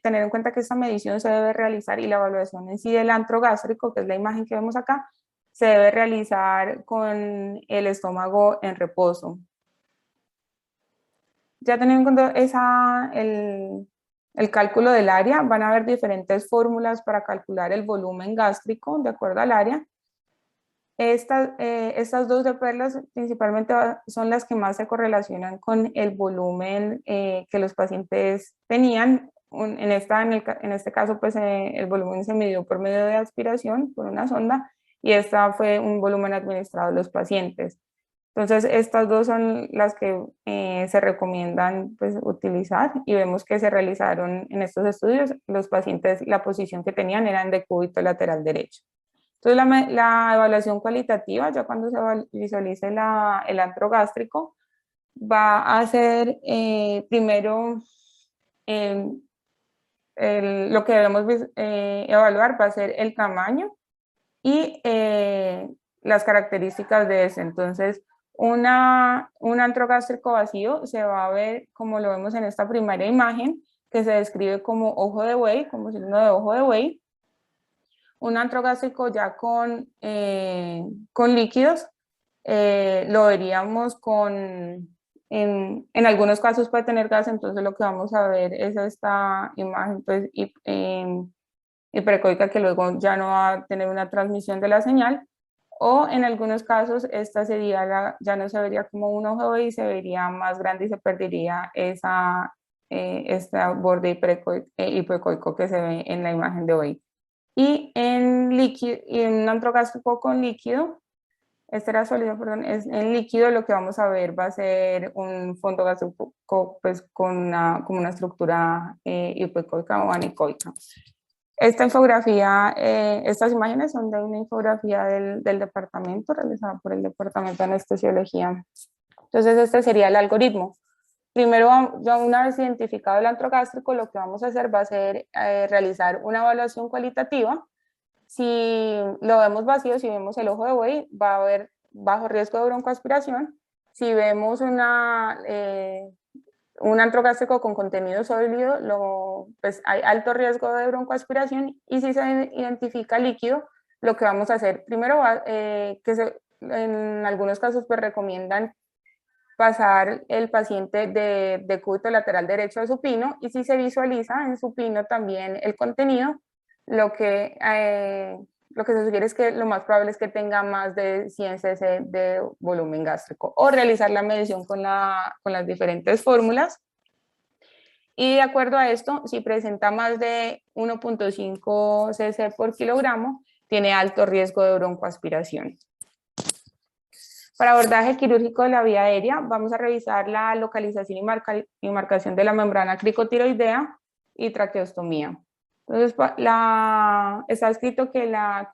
tener en cuenta que esta medición se debe realizar y la evaluación en sí del antro gástrico, que es la imagen que vemos acá, se debe realizar con el estómago en reposo. Ya teniendo en cuenta el cálculo del área, van a haber diferentes fórmulas para calcular el volumen gástrico de acuerdo al área. Estas dos de perlas principalmente son las que más se correlacionan con el volumen que los pacientes tenían. En este caso, pues el volumen se midió por medio de aspiración por una sonda y esta fue un volumen administrado a los pacientes. Entonces, estas dos son las que se recomiendan pues, utilizar y vemos que se realizaron en estos estudios. Los pacientes, la posición que tenían eran de cúbito lateral derecho. Entonces, la evaluación cualitativa, ya cuando se visualice el antro gástrico, va a ser primero lo que debemos evaluar va a ser el tamaño y las características de ese. Entonces, un antro gástrico vacío se va a ver como lo vemos en esta primera imagen, que se describe como ojo de buey, como signo de ojo de buey. Un antro gástrico ya con líquidos, lo veríamos en algunos casos puede tener gas, entonces lo que vamos a ver es esta imagen pues, hiperecoica que luego ya no va a tener una transmisión de la señal, o en algunos casos esta sería ya no se vería como un ojo de buey, se vería más grande y se perdería esta borde hiperecoico que se ve en la imagen de hoy. Y en un antro gástrico con líquido, este era sólido, perdón, en líquido lo que vamos a ver va a ser un fondo gástrico pues, como una estructura hipoecoica o anecoica. Esta infografía, estas imágenes son de una infografía del departamento, realizada por el Departamento de Anestesiología. Entonces este sería el algoritmo. Primero, ya una vez identificado el antro gástrico, lo que vamos a hacer va a ser realizar una evaluación cualitativa. Si lo vemos vacío, si vemos el ojo de buey, va a haber bajo riesgo de broncoaspiración. Si vemos un antro gástrico con contenido sólido, pues hay alto riesgo de broncoaspiración. Y si se identifica líquido, lo que vamos a hacer primero, en algunos casos pues recomiendan pasar el paciente de cúbito lateral derecho a supino, y si se visualiza en supino también el contenido, lo que se sugiere es que lo más probable es que tenga más de 100 cc de volumen gástrico, o realizar la medición con las diferentes fórmulas. Y de acuerdo a esto, si presenta más de 1.5 cc por kilogramo, tiene alto riesgo de broncoaspiración. Para abordaje quirúrgico de la vía aérea, vamos a revisar la localización y marcación de la membrana cricotiroidea y traqueostomía. Entonces, está escrito que la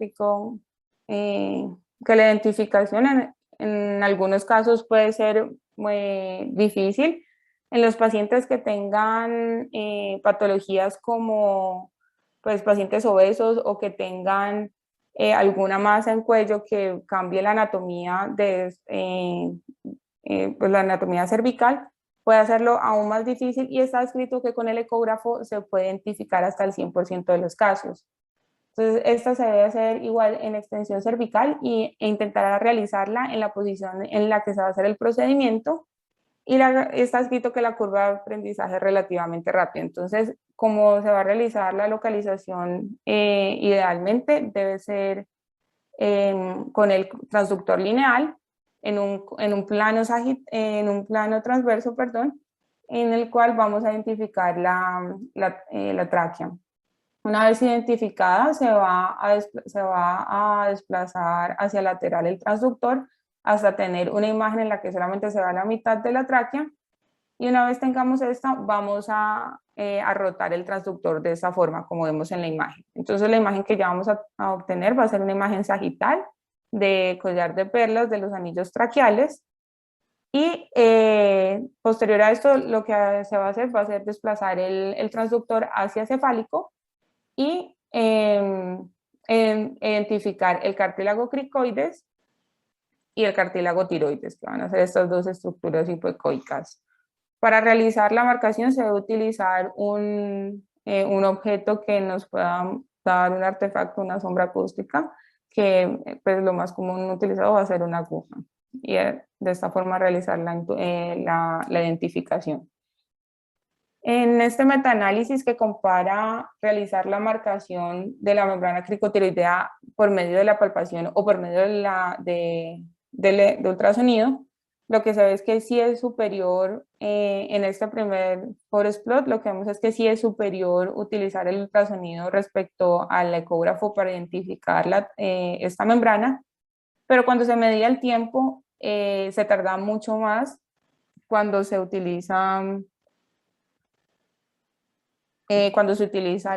identificación en algunos casos puede ser muy difícil. En los pacientes que tengan patologías como pues, pacientes obesos o que tengan alguna masa en cuello que cambie la anatomía pues la anatomía cervical, puede hacerlo aún más difícil, y está escrito que con el ecógrafo se puede identificar hasta el 100% de los casos. Entonces, esta se debe hacer igual en extensión cervical e intentar realizarla en la posición en la que se va a hacer el procedimiento, y está escrito que la curva de aprendizaje es relativamente rápida. Entonces, como se va a realizar la localización, idealmente debe ser con el transductor lineal en un plano transverso, perdón, en el cual vamos a identificar la tráquea. Una vez identificada, se va a desplazar hacia lateral el transductor hasta tener una imagen en la que solamente se va la mitad de la tráquea, y una vez tengamos esta, vamos a rotar el transductor de esa forma, como vemos en la imagen. Entonces la imagen que ya vamos a obtener va a ser una imagen sagital de collar de perlas de los anillos traqueales, y posterior a esto lo que se va a hacer va a ser desplazar el transductor hacia cefálico y identificar el cartílago cricoides y el cartílago tiroides, que van a ser estas dos estructuras hipoecoicas. Para realizar la marcación se debe utilizar un objeto que nos pueda dar un artefacto, una sombra acústica, que pues lo más común utilizado va a ser una aguja. Y de esta forma realizar la identificación. En este metaanálisis que compara realizar la marcación de la membrana cricotiroidea por medio de la palpación o por medio de ultrasonido, lo que se ve es que sí es superior, en este primer forest plot, lo que vemos es que sí es superior utilizar el ultrasonido respecto al ecógrafo para identificar esta membrana, pero cuando se medía el tiempo, se tarda mucho más cuando se utiliza cuando se utiliza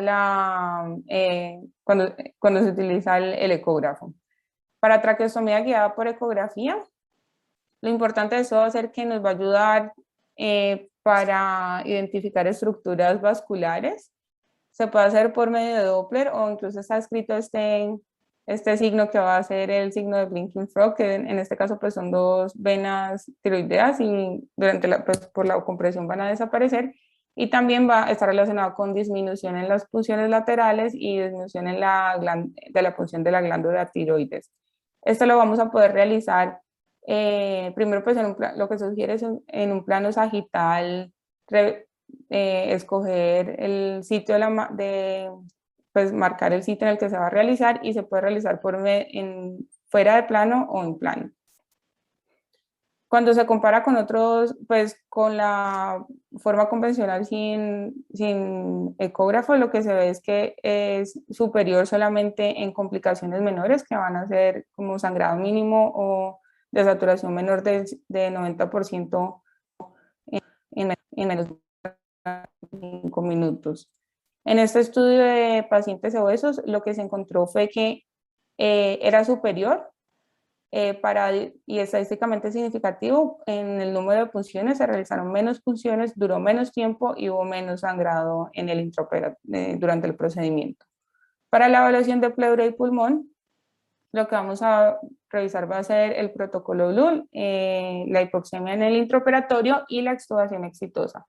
el ecógrafo. Para traqueostomía guiada por ecografía, lo importante de eso va a ser que nos va a ayudar para identificar estructuras vasculares. Se puede hacer por medio de Doppler o incluso está escrito este signo que va a ser el signo de Blinking Frog, que en este caso pues son dos venas tiroideas y pues, por la compresión van a desaparecer. Y también va a estar relacionado con disminución en las punciones laterales y disminución de la punción de la glándula tiroides. Esto lo vamos a poder realizar primero, pues lo que se sugiere es en un plano sagital, escoger el sitio pues marcar el sitio en el que se va a realizar, y se puede realizar fuera de plano o en plano. Cuando se compara con otros, pues con la forma convencional sin ecógrafo, lo que se ve es que es superior solamente en complicaciones menores, que van a ser como sangrado mínimo o de saturación menor de 90% en menos de 5 minutos. En este estudio de pacientes obesos, lo que se encontró fue que era superior y estadísticamente significativo en el número de punciones. Se realizaron menos punciones, duró menos tiempo y hubo menos sangrado en el durante el procedimiento. Para la evaluación de pleura y pulmón, lo que vamos a revisar va a ser el protocolo BLUL, la hipoxemia en el intraoperatorio y la extubación exitosa.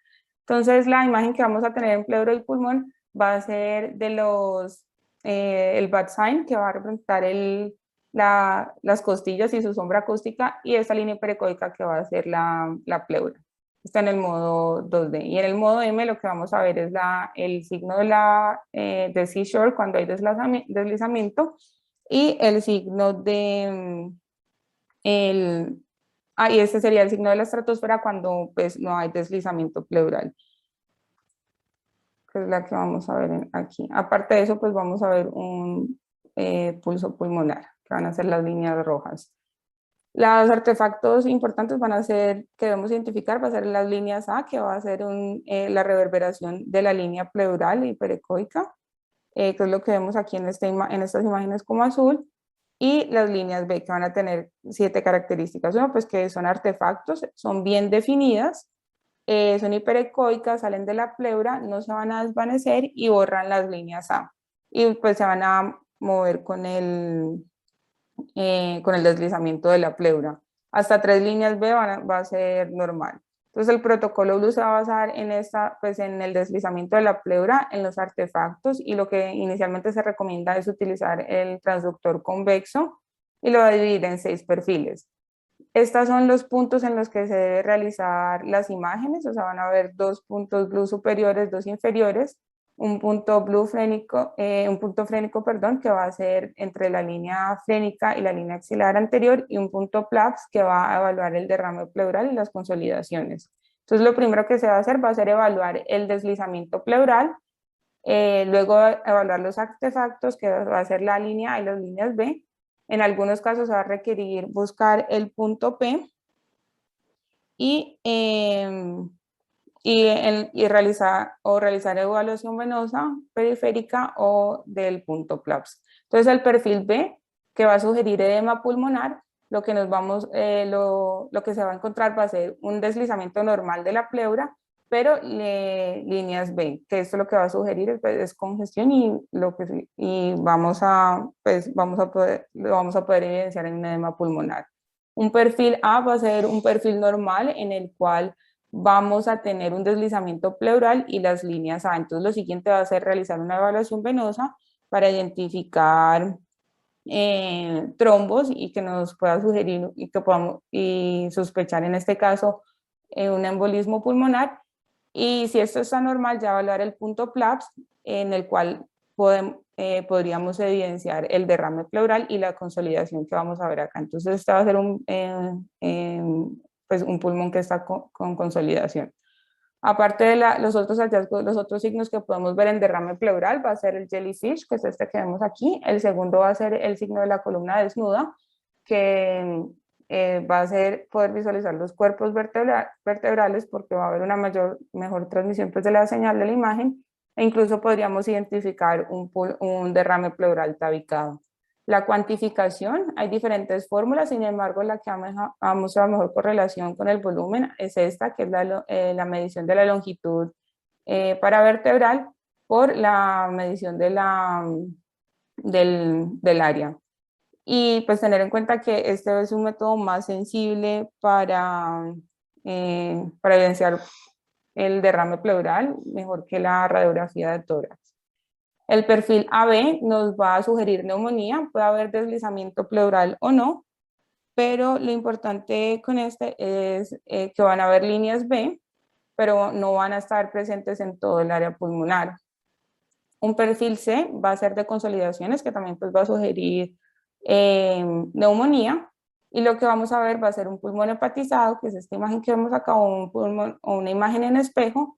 Entonces, la imagen que vamos a tener en pleura y pulmón va a ser el bad sign, que va a representar las costillas y su sombra acústica, y esta línea hiperecoica que va a ser la pleura. Está en el modo 2D. Y en el modo M lo que vamos a ver es el signo de seashore cuando hay deslizamiento, y el signo y este sería el signo de la estratosfera cuando pues no hay deslizamiento pleural, que es la que vamos a ver aquí. Aparte de eso, pues vamos a ver un pulso pulmonar, que van a ser las líneas rojas. Los artefactos importantes van a ser, que debemos identificar, va a ser las líneas A, que va a ser la reverberación de la línea pleural hiperecoica, que es lo que vemos aquí en estas imágenes como azul, y las líneas B, que van a tener 7 características. Uno, pues que son artefactos, son bien definidas, son hiperecoicas, salen de la pleura, no se van a desvanecer y borran las líneas A. Y pues se van a mover con el deslizamiento de la pleura. Hasta 3 líneas B va a ser normal. Entonces el protocolo BLUL se va a basar en el deslizamiento de la pleura, en los artefactos, y lo que inicialmente se recomienda es utilizar el transductor convexo, y lo va a dividir en 6 perfiles. Estos son los puntos en los que se debe realizar las imágenes, o sea, van a haber 2 puntos BLUL superiores, 2 inferiores, un punto frénico, que va a ser entre la línea frénica y la línea axilar anterior, y un punto PLAPS que va a evaluar el derrame pleural y las consolidaciones. Entonces, lo primero que se va a hacer va a ser evaluar el deslizamiento pleural, luego evaluar los artefactos, que va a ser la línea A y las líneas B. En algunos casos se va a requerir buscar el punto P y realizar evaluación venosa, periférica o del punto PLAPS. Entonces el perfil B, que va a sugerir edema pulmonar, lo que se va a encontrar va a ser un deslizamiento normal de la pleura, pero líneas B, que esto lo que va a sugerir es congestión, y vamos a poder evidenciar en un edema pulmonar. Un perfil A va a ser un perfil normal en el cual vamos a tener un deslizamiento pleural y las líneas A. Entonces lo siguiente va a ser realizar una evaluación venosa para identificar trombos y que nos pueda sugerir y que podamos sospechar en este caso un embolismo pulmonar. Y si esto está normal, ya evaluar el punto PLAPS, en el cual podríamos evidenciar el derrame pleural y la consolidación que vamos a ver acá. Entonces, este va a ser pues un pulmón que está con consolidación. Aparte de los otros hallazgos, los otros signos que podemos ver en derrame pleural va a ser el jellyfish, que es este que vemos aquí. El segundo va a ser el signo de la columna desnuda, que va a ser poder visualizar los cuerpos vertebrales porque va a haber una mejor transmisión pues, de la señal de la imagen e incluso podríamos identificar un derrame pleural tabicado. La cuantificación, hay diferentes fórmulas, sin embargo la que ha mostrado mejor correlación con el volumen es esta, que es la medición de la longitud paravertebral por la medición de del área. Y pues tener en cuenta que este es un método más sensible para evidenciar el derrame pleural, mejor que la radiografía de tórax. El perfil AB nos va a sugerir neumonía, puede haber deslizamiento pleural o no, pero lo importante con este es que van a haber líneas B, pero no van a estar presentes en todo el área pulmonar. Un perfil C va a ser de consolidaciones, que también pues va a sugerir neumonía, y lo que vamos a ver va a ser un pulmón hepatizado, que es esta imagen que vemos acá, o un pulmón, o una imagen en espejo,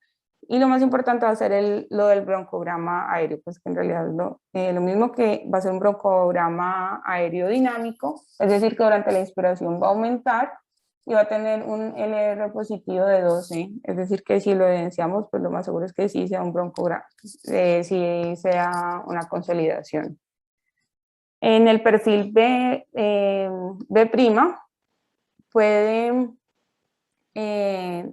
y lo más importante va a ser lo del broncograma aéreo, pues que en realidad es lo mismo, que va a ser un broncograma aéreo dinámico, es decir, que durante la inspiración va a aumentar y va a tener un LR positivo de 12, es decir, que si lo evidenciamos, pues lo más seguro es que sí sea un broncograma, sí sea una consolidación. En el perfil B', puede,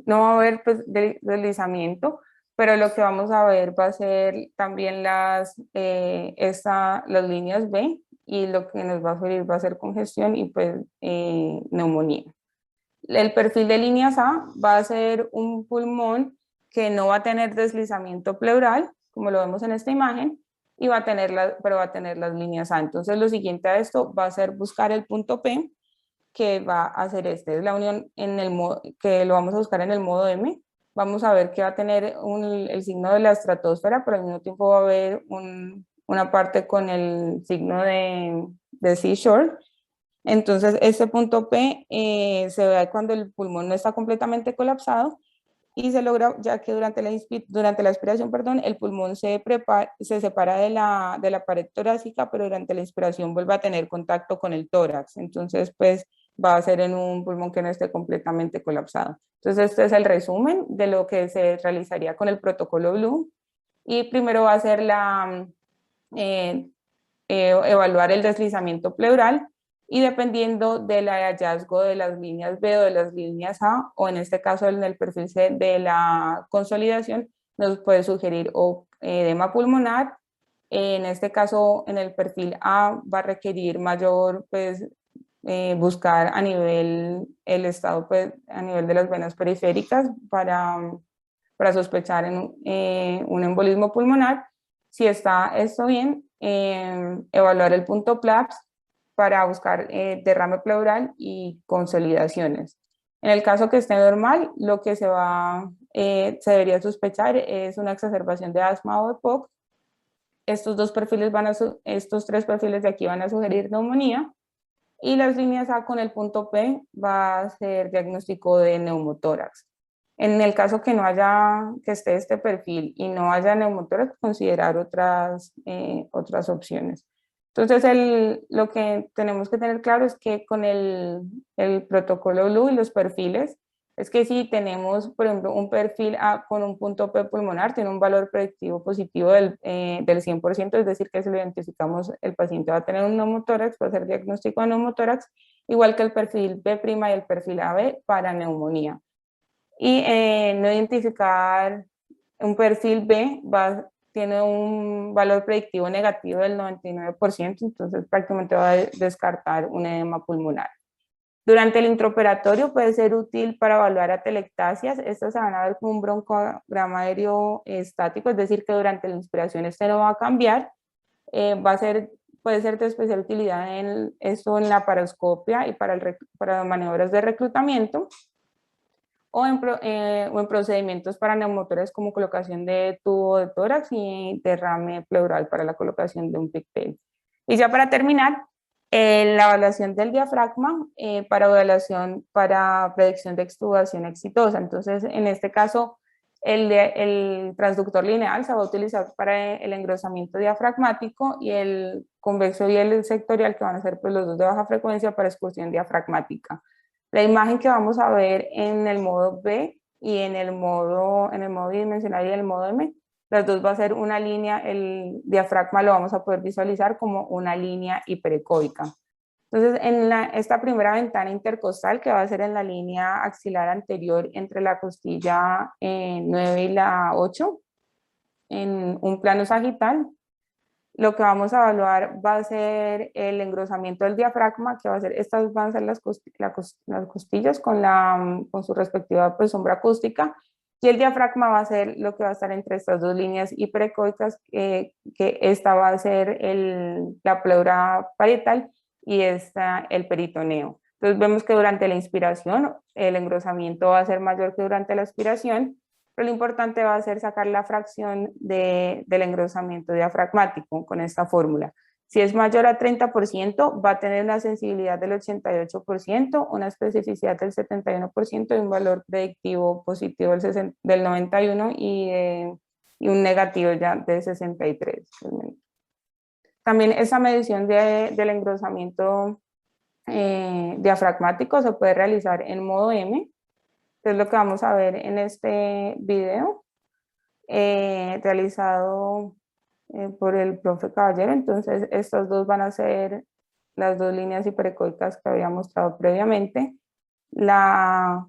no va a haber pues, deslizamiento, pero lo que vamos a ver va a ser también las líneas B, y lo que nos va a sugerir va a ser congestión y pues neumonía. El perfil de líneas A va a ser un pulmón que no va a tener deslizamiento pleural, como lo vemos en esta imagen, y pero va a tener las líneas A. Entonces lo siguiente a esto va a ser buscar el punto P, que va a ser este, es la unión en el modo, que lo vamos a buscar en el modo M. Vamos a ver que va a tener el signo de la estratosfera, pero al mismo tiempo va a haber una parte con el signo de seashore. Entonces, este punto P se ve cuando el pulmón no está completamente colapsado y se logra, ya que durante la expiración, perdón, el pulmón se separa de la pared torácica, pero durante la inspiración vuelve a tener contacto con el tórax. Entonces, pues va a ser en un pulmón que no esté completamente colapsado. Entonces, este es el resumen de lo que se realizaría con el protocolo Blue. Y primero va a ser evaluar el deslizamiento pleural, y dependiendo del hallazgo de las líneas B o de las líneas A, o en este caso en el perfil C de la consolidación, nos puede sugerir edema pulmonar. En este caso, en el perfil A va a requerir mayor, pues, buscar a nivel el estado, pues, a nivel de las venas periféricas para sospechar en un embolismo pulmonar. Si está esto bien, evaluar el punto PLAPS para buscar derrame pleural y consolidaciones. En el caso que esté normal, lo que se debería sospechar es una exacerbación de asma o EPOC. Estos tres perfiles de aquí van a sugerir neumonía, y las líneas A con el punto P va a ser diagnóstico de neumotórax. En el caso que esté este perfil y no haya neumotórax, considerar otras opciones. Entonces, lo que tenemos que tener claro es que con el protocolo Blue y los perfiles, es que si tenemos, por ejemplo, un perfil A con un punto P pulmonar, tiene un valor predictivo positivo del 100%, es decir, que si lo identificamos, el paciente va a tener un neumotórax, va a ser diagnóstico de neumotórax, igual que el perfil B' y el perfil AB para neumonía. Y no identificar un perfil B tiene un valor predictivo negativo del 99%, entonces prácticamente va a descartar un edema pulmonar. Durante el intraoperatorio puede ser útil para evaluar atelectasias. Estas se van a ver como un broncograma aéreo estático, es decir, que durante la inspiración este no va a cambiar. Puede ser de especial utilidad en la paroscopia y para maniobras de reclutamiento, o en procedimientos para neumotores como colocación de tubo de tórax y derrame pleural para la colocación de un pigtail. Y ya para terminar, la evaluación del diafragma para predicción de extubación exitosa. Entonces, en este caso, el transductor lineal se va a utilizar para el engrosamiento diafragmático, y el convexo y el sectorial, que van a ser pues los dos de baja frecuencia, para excursión diafragmática. La imagen que vamos a ver en el modo B y en el modo bidimensional y el modo M, las dos va a ser una línea. El diafragma lo vamos a poder visualizar como una línea hiperecóica. Entonces, en esta primera ventana intercostal, que va a ser en la línea axilar anterior entre la costilla 9 y la 8, en un plano sagital, lo que vamos a evaluar va a ser el engrosamiento del diafragma, que estas van a ser las costillas con su respectiva pues, sombra acústica, y el diafragma va a ser lo que va a estar entre estas dos líneas hiperecoicas, que esta va a ser la pleura parietal y esta el peritoneo. Entonces vemos que durante la inspiración el engrosamiento va a ser mayor que durante la expiración, pero lo importante va a ser sacar la fracción del engrosamiento diafragmático con esta fórmula. Si es mayor a 30%, va a tener una sensibilidad del 88%, una especificidad del 71% y un valor predictivo positivo del 91% y un negativo ya de 63%. También esa medición del engrosamiento diafragmático se puede realizar en modo M, que es lo que vamos a ver en este video realizado por el profe Caballero. Entonces, estos dos van a ser las dos líneas hiperecoicas que había mostrado previamente. La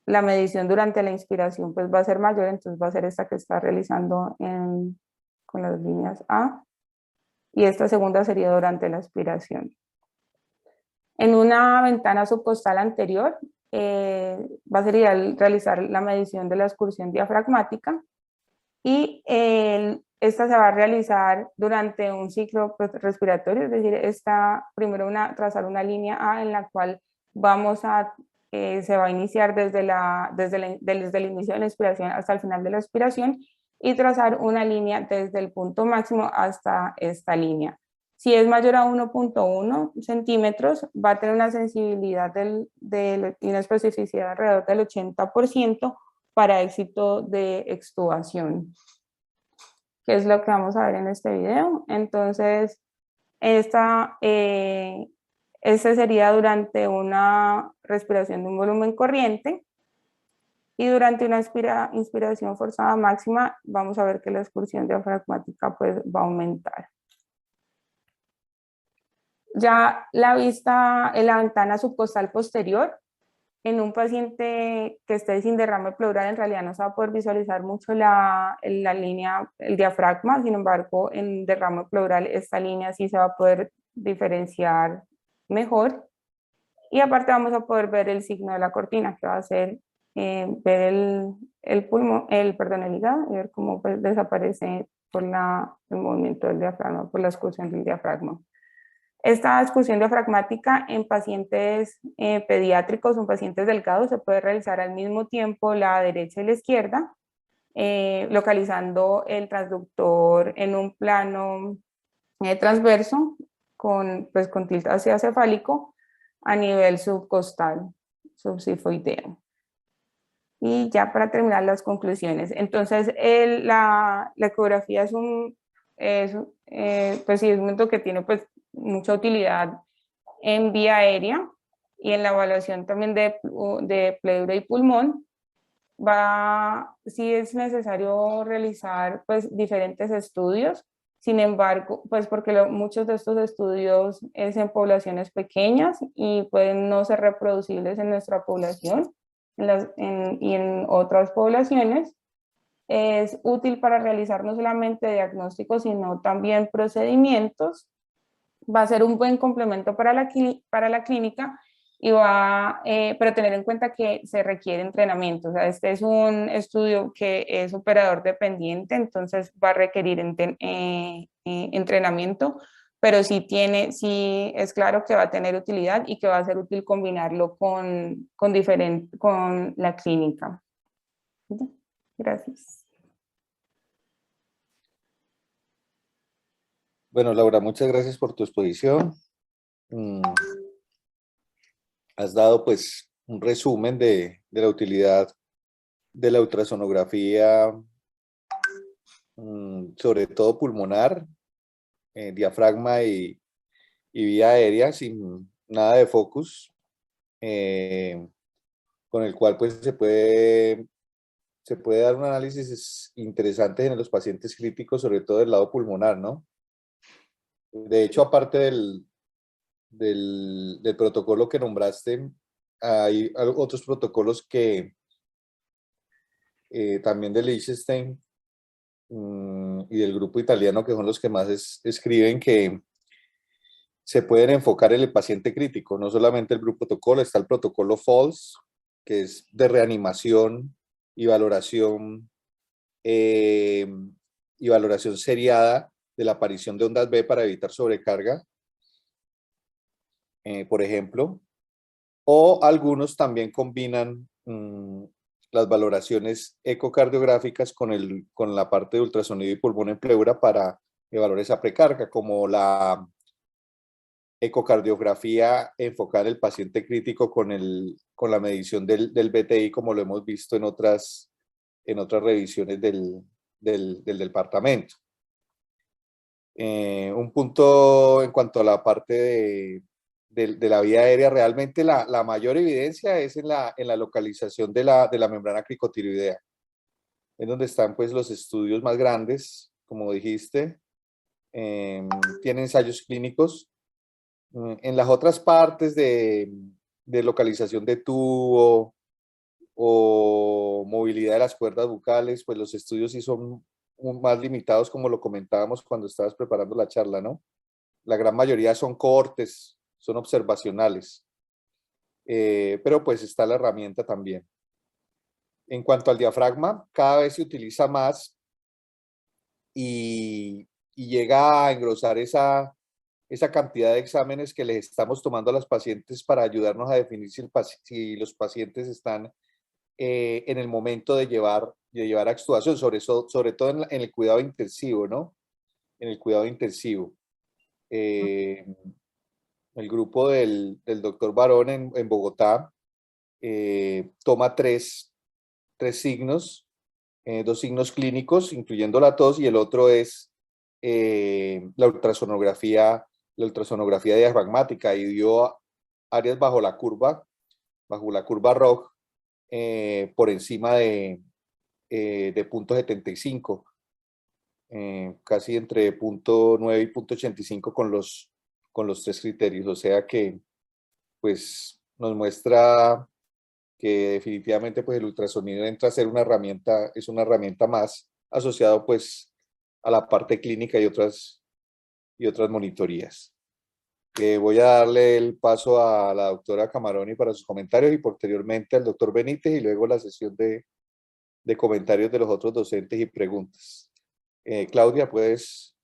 medición durante la inspiración pues va a ser mayor, entonces va a ser esta que está realizando con las líneas A, y esta segunda sería durante la expiración. En una ventana subcostal anterior, va a ser ideal realizar la medición de la excursión diafragmática, y esta se va a realizar durante un ciclo respiratorio, es decir, primero trazar una línea A en la cual se va a iniciar desde el inicio de la inspiración hasta el final de la expiración, y trazar una línea desde el punto máximo hasta esta línea. Si es mayor a 1.1 centímetros, va a tener una sensibilidad y una especificidad alrededor del 80% para éxito de extubación, que es lo que vamos a ver en este video. Entonces, este sería durante una respiración de un volumen corriente, y durante una inspiración forzada máxima vamos a ver que la excursión diafragmática pues va a aumentar. Ya la vista en la ventana subcostal posterior, en un paciente que esté sin derrame pleural, en realidad no se va a poder visualizar mucho la línea, el diafragma. Sin embargo, en derrame pleural esta línea sí se va a poder diferenciar mejor, y aparte vamos a poder ver el signo de la cortina, que va a ser ver el hígado, y ver cómo pues, desaparece por el movimiento del diafragma, por la excursión del diafragma. Esta excursión diafragmática en pacientes pediátricos o en pacientes delgados se puede realizar al mismo tiempo la derecha y la izquierda, localizando el transductor en un plano transverso con tilt hacia cefálico a nivel subcostal, subsifoideo. Y ya para terminar las conclusiones, entonces la ecografía es un procedimiento que tiene pues mucha utilidad en vía aérea y en la evaluación también de pleura y pulmón. Sí es necesario realizar pues diferentes estudios, sin embargo, pues porque muchos de estos estudios es en poblaciones pequeñas y pueden no ser reproducibles en nuestra población y en otras poblaciones. Es útil para realizar no solamente diagnósticos, sino también procedimientos. Va a ser un buen complemento para la clínica, pero tener en cuenta que se requiere entrenamiento. O sea, este es un estudio que es operador dependiente, entonces va a requerir entrenamiento, pero sí es claro que va a tener utilidad y que va a ser útil combinarlo con la clínica. Gracias. Bueno, Laura, muchas gracias por tu exposición. Has dado pues un resumen de la utilidad de la ultrasonografía, sobre todo pulmonar, diafragma y vía aérea, sin nada de focus, con el cual pues se puede dar un análisis interesante en los pacientes críticos, sobre todo del lado pulmonar, ¿no? De hecho, aparte del protocolo que nombraste, hay otros protocolos que también de Liechtenstein y del grupo italiano, que son los que más escriben, que se pueden enfocar en el paciente crítico. No solamente el grupo protocolo, está el protocolo FALS, que es de reanimación y valoración seriada de la aparición de ondas B para evitar sobrecarga, por ejemplo. O algunos también combinan las valoraciones ecocardiográficas con la parte de ultrasonido y pulmón en pleura para evaluar esa precarga, como la ecocardiografía enfocada en el paciente crítico con la medición del BTI, como lo hemos visto en otras revisiones del departamento. Un punto en cuanto a la parte de la vía aérea, realmente la mayor evidencia es en la localización de la membrana cricotiroidea, en donde están pues los estudios más grandes, como dijiste, tiene ensayos clínicos. En las otras partes de localización de tubo o movilidad de las cuerdas bucales, pues los estudios sí son más limitados, como lo comentábamos cuando estabas preparando la charla, ¿no? La gran mayoría son cohortes, son observacionales, pero pues está la herramienta también. En cuanto al diafragma, cada vez se utiliza más y llega a engrosar esa cantidad de exámenes que les estamos tomando a los pacientes para ayudarnos a definir si los pacientes están en el momento de llevar a extubación, sobre todo en el cuidado intensivo, ¿no? En el cuidado intensivo. El grupo del doctor Barón en Bogotá toma tres signos, 2 signos clínicos, incluyendo la tos, y el otro es la ultrasonografía diafragmática, y dio áreas bajo la curva ROG, por encima de .75, casi entre .9 y .85 con los 3 criterios, o sea que pues nos muestra que definitivamente pues el ultrasonido entra a ser una herramienta, es una herramienta más asociado pues a la parte clínica y otras monitorías. Voy a darle el paso a la doctora Camaroni para sus comentarios y posteriormente al doctor Benítez, y luego la sesión de comentarios de los otros docentes y preguntas. Claudia, puedes.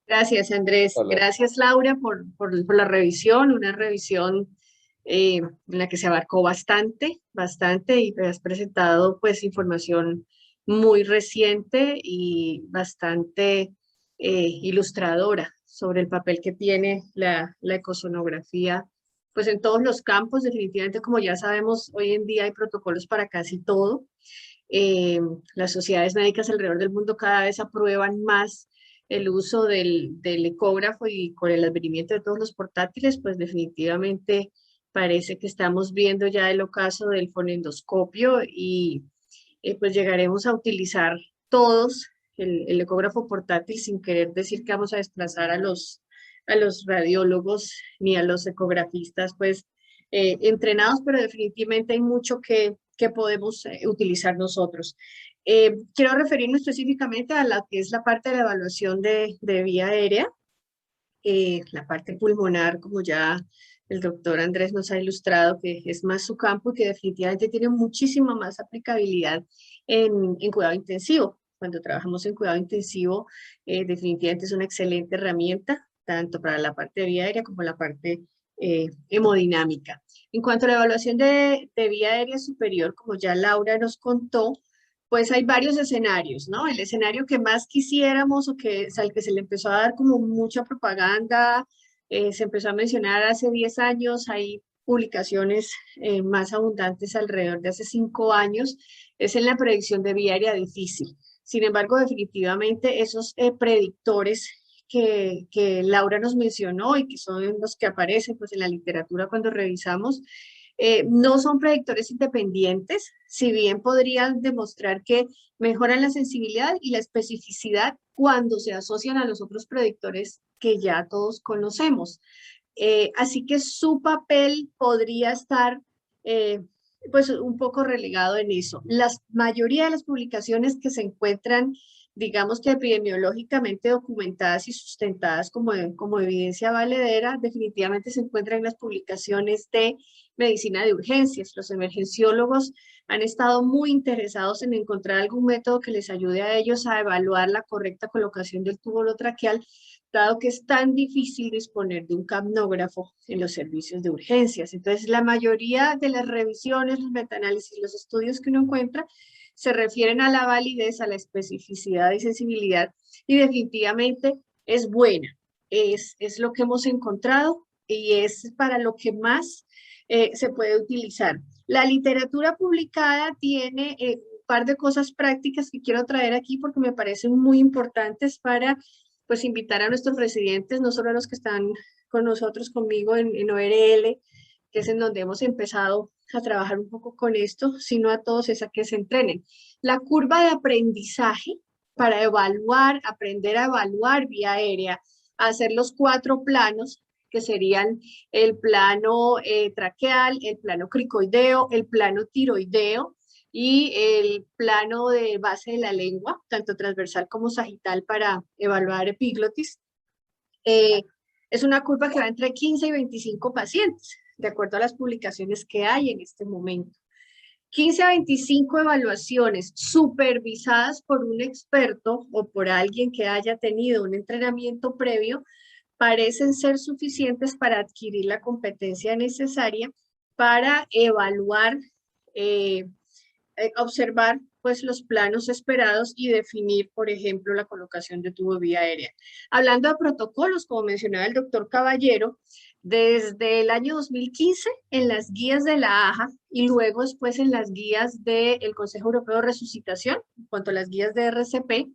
Gracias, Andrés. Hola. Gracias, Laura, por la revisión, una revisión en la que se abarcó bastante, y has presentado pues información muy reciente y bastante ilustradora sobre el papel que tiene la ecosonografía pues en todos los campos. Definitivamente, como ya sabemos, hoy en día hay protocolos para casi todo. Las sociedades médicas alrededor del mundo cada vez aprueban más el uso del ecógrafo, y con el advenimiento de todos los portátiles, pues definitivamente parece que estamos viendo ya el ocaso del fonendoscopio, y pues llegaremos a utilizar todos el ecógrafo portátil, sin querer decir que vamos a desplazar a los radiólogos ni a los ecografistas pues entrenados, pero definitivamente hay mucho que podemos utilizar nosotros. Quiero referirme específicamente a la que es la parte de la evaluación de vía aérea, la parte pulmonar, como ya el doctor Andrés nos ha ilustrado que es más su campo y que definitivamente tiene muchísima más aplicabilidad en cuidado intensivo. Cuando trabajamos en cuidado intensivo, definitivamente es una excelente herramienta, tanto para la parte de vía aérea como la parte hemodinámica. En cuanto a la evaluación de vía aérea superior, como ya Laura nos contó, pues hay varios escenarios, ¿no? El escenario que más quisiéramos o que, al que se le empezó a dar como mucha propaganda, se empezó a mencionar hace 10 años, hay publicaciones más abundantes alrededor de hace 5 años, es en la predicción de vía aérea difícil. Sin embargo, definitivamente esos predictores que Laura nos mencionó y que son los que aparecen pues, en la literatura cuando revisamos, no son predictores independientes, si bien podrían demostrar que mejoran la sensibilidad y la especificidad cuando se asocian a los otros predictores que ya todos conocemos. Así que su papel podría estar pues un poco relegado en eso. La mayoría de las publicaciones que se encuentran, digamos que epidemiológicamente documentadas y sustentadas como evidencia valedera, definitivamente se encuentran en las publicaciones de medicina de urgencias. Los emergenciólogos han estado muy interesados en encontrar algún método que les ayude a ellos a evaluar la correcta colocación del tubo orotraqueal, dado que es tan difícil disponer de un capnógrafo en los servicios de urgencias. Entonces, la mayoría de las revisiones, los metaanálisis, los estudios que uno encuentra, se refieren a la validez, a la especificidad y sensibilidad, y definitivamente es buena. Es lo que hemos encontrado y es para lo que más se puede utilizar. La literatura publicada tiene un par de cosas prácticas que quiero traer aquí porque me parecen muy importantes para pues invitar a nuestros residentes, no solo a los que están con nosotros, conmigo en ORL, que es en donde hemos empezado a trabajar un poco con esto, sino a todos es a que se entrenen. La curva de aprendizaje para evaluar, aprender a evaluar vía aérea, hacer los 4 planos, que serían el plano traqueal, el plano cricoideo, el plano tiroideo, y el plano de base de la lengua, tanto transversal como sagital para evaluar epiglotis. Es una curva que va entre 15 y 25 pacientes, de acuerdo a las publicaciones que hay en este momento. 15 a 25 evaluaciones supervisadas por un experto o por alguien que haya tenido un entrenamiento previo parecen ser suficientes para adquirir la competencia necesaria para evaluar observar pues los planos esperados y definir, por ejemplo, la colocación de tubo vía aérea. Hablando de protocolos, como mencionaba el doctor Caballero, desde el año 2015 en las guías de la AJA y luego después en las guías del Consejo Europeo de Resucitación, en cuanto a las guías de RCP,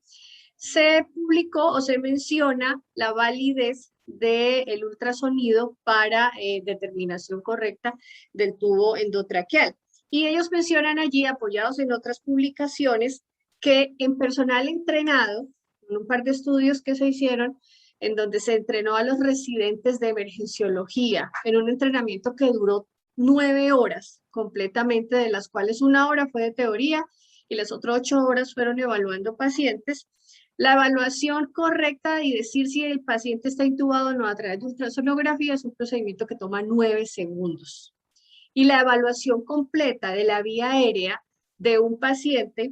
se publicó o se menciona la validez del ultrasonido para determinación correcta del tubo endotraqueal. Y ellos mencionan allí, apoyados en otras publicaciones, que en personal entrenado, en un par de estudios que se hicieron, en donde se entrenó a los residentes de emergenciología, en un entrenamiento que duró 9 horas completamente, de las cuales 1 hora fue de teoría y las otras 8 horas fueron evaluando pacientes. La evaluación correcta y decir si el paciente está intubado o no a través de ultrasonografía es un procedimiento que toma 9 segundos. Y la evaluación completa de la vía aérea de un paciente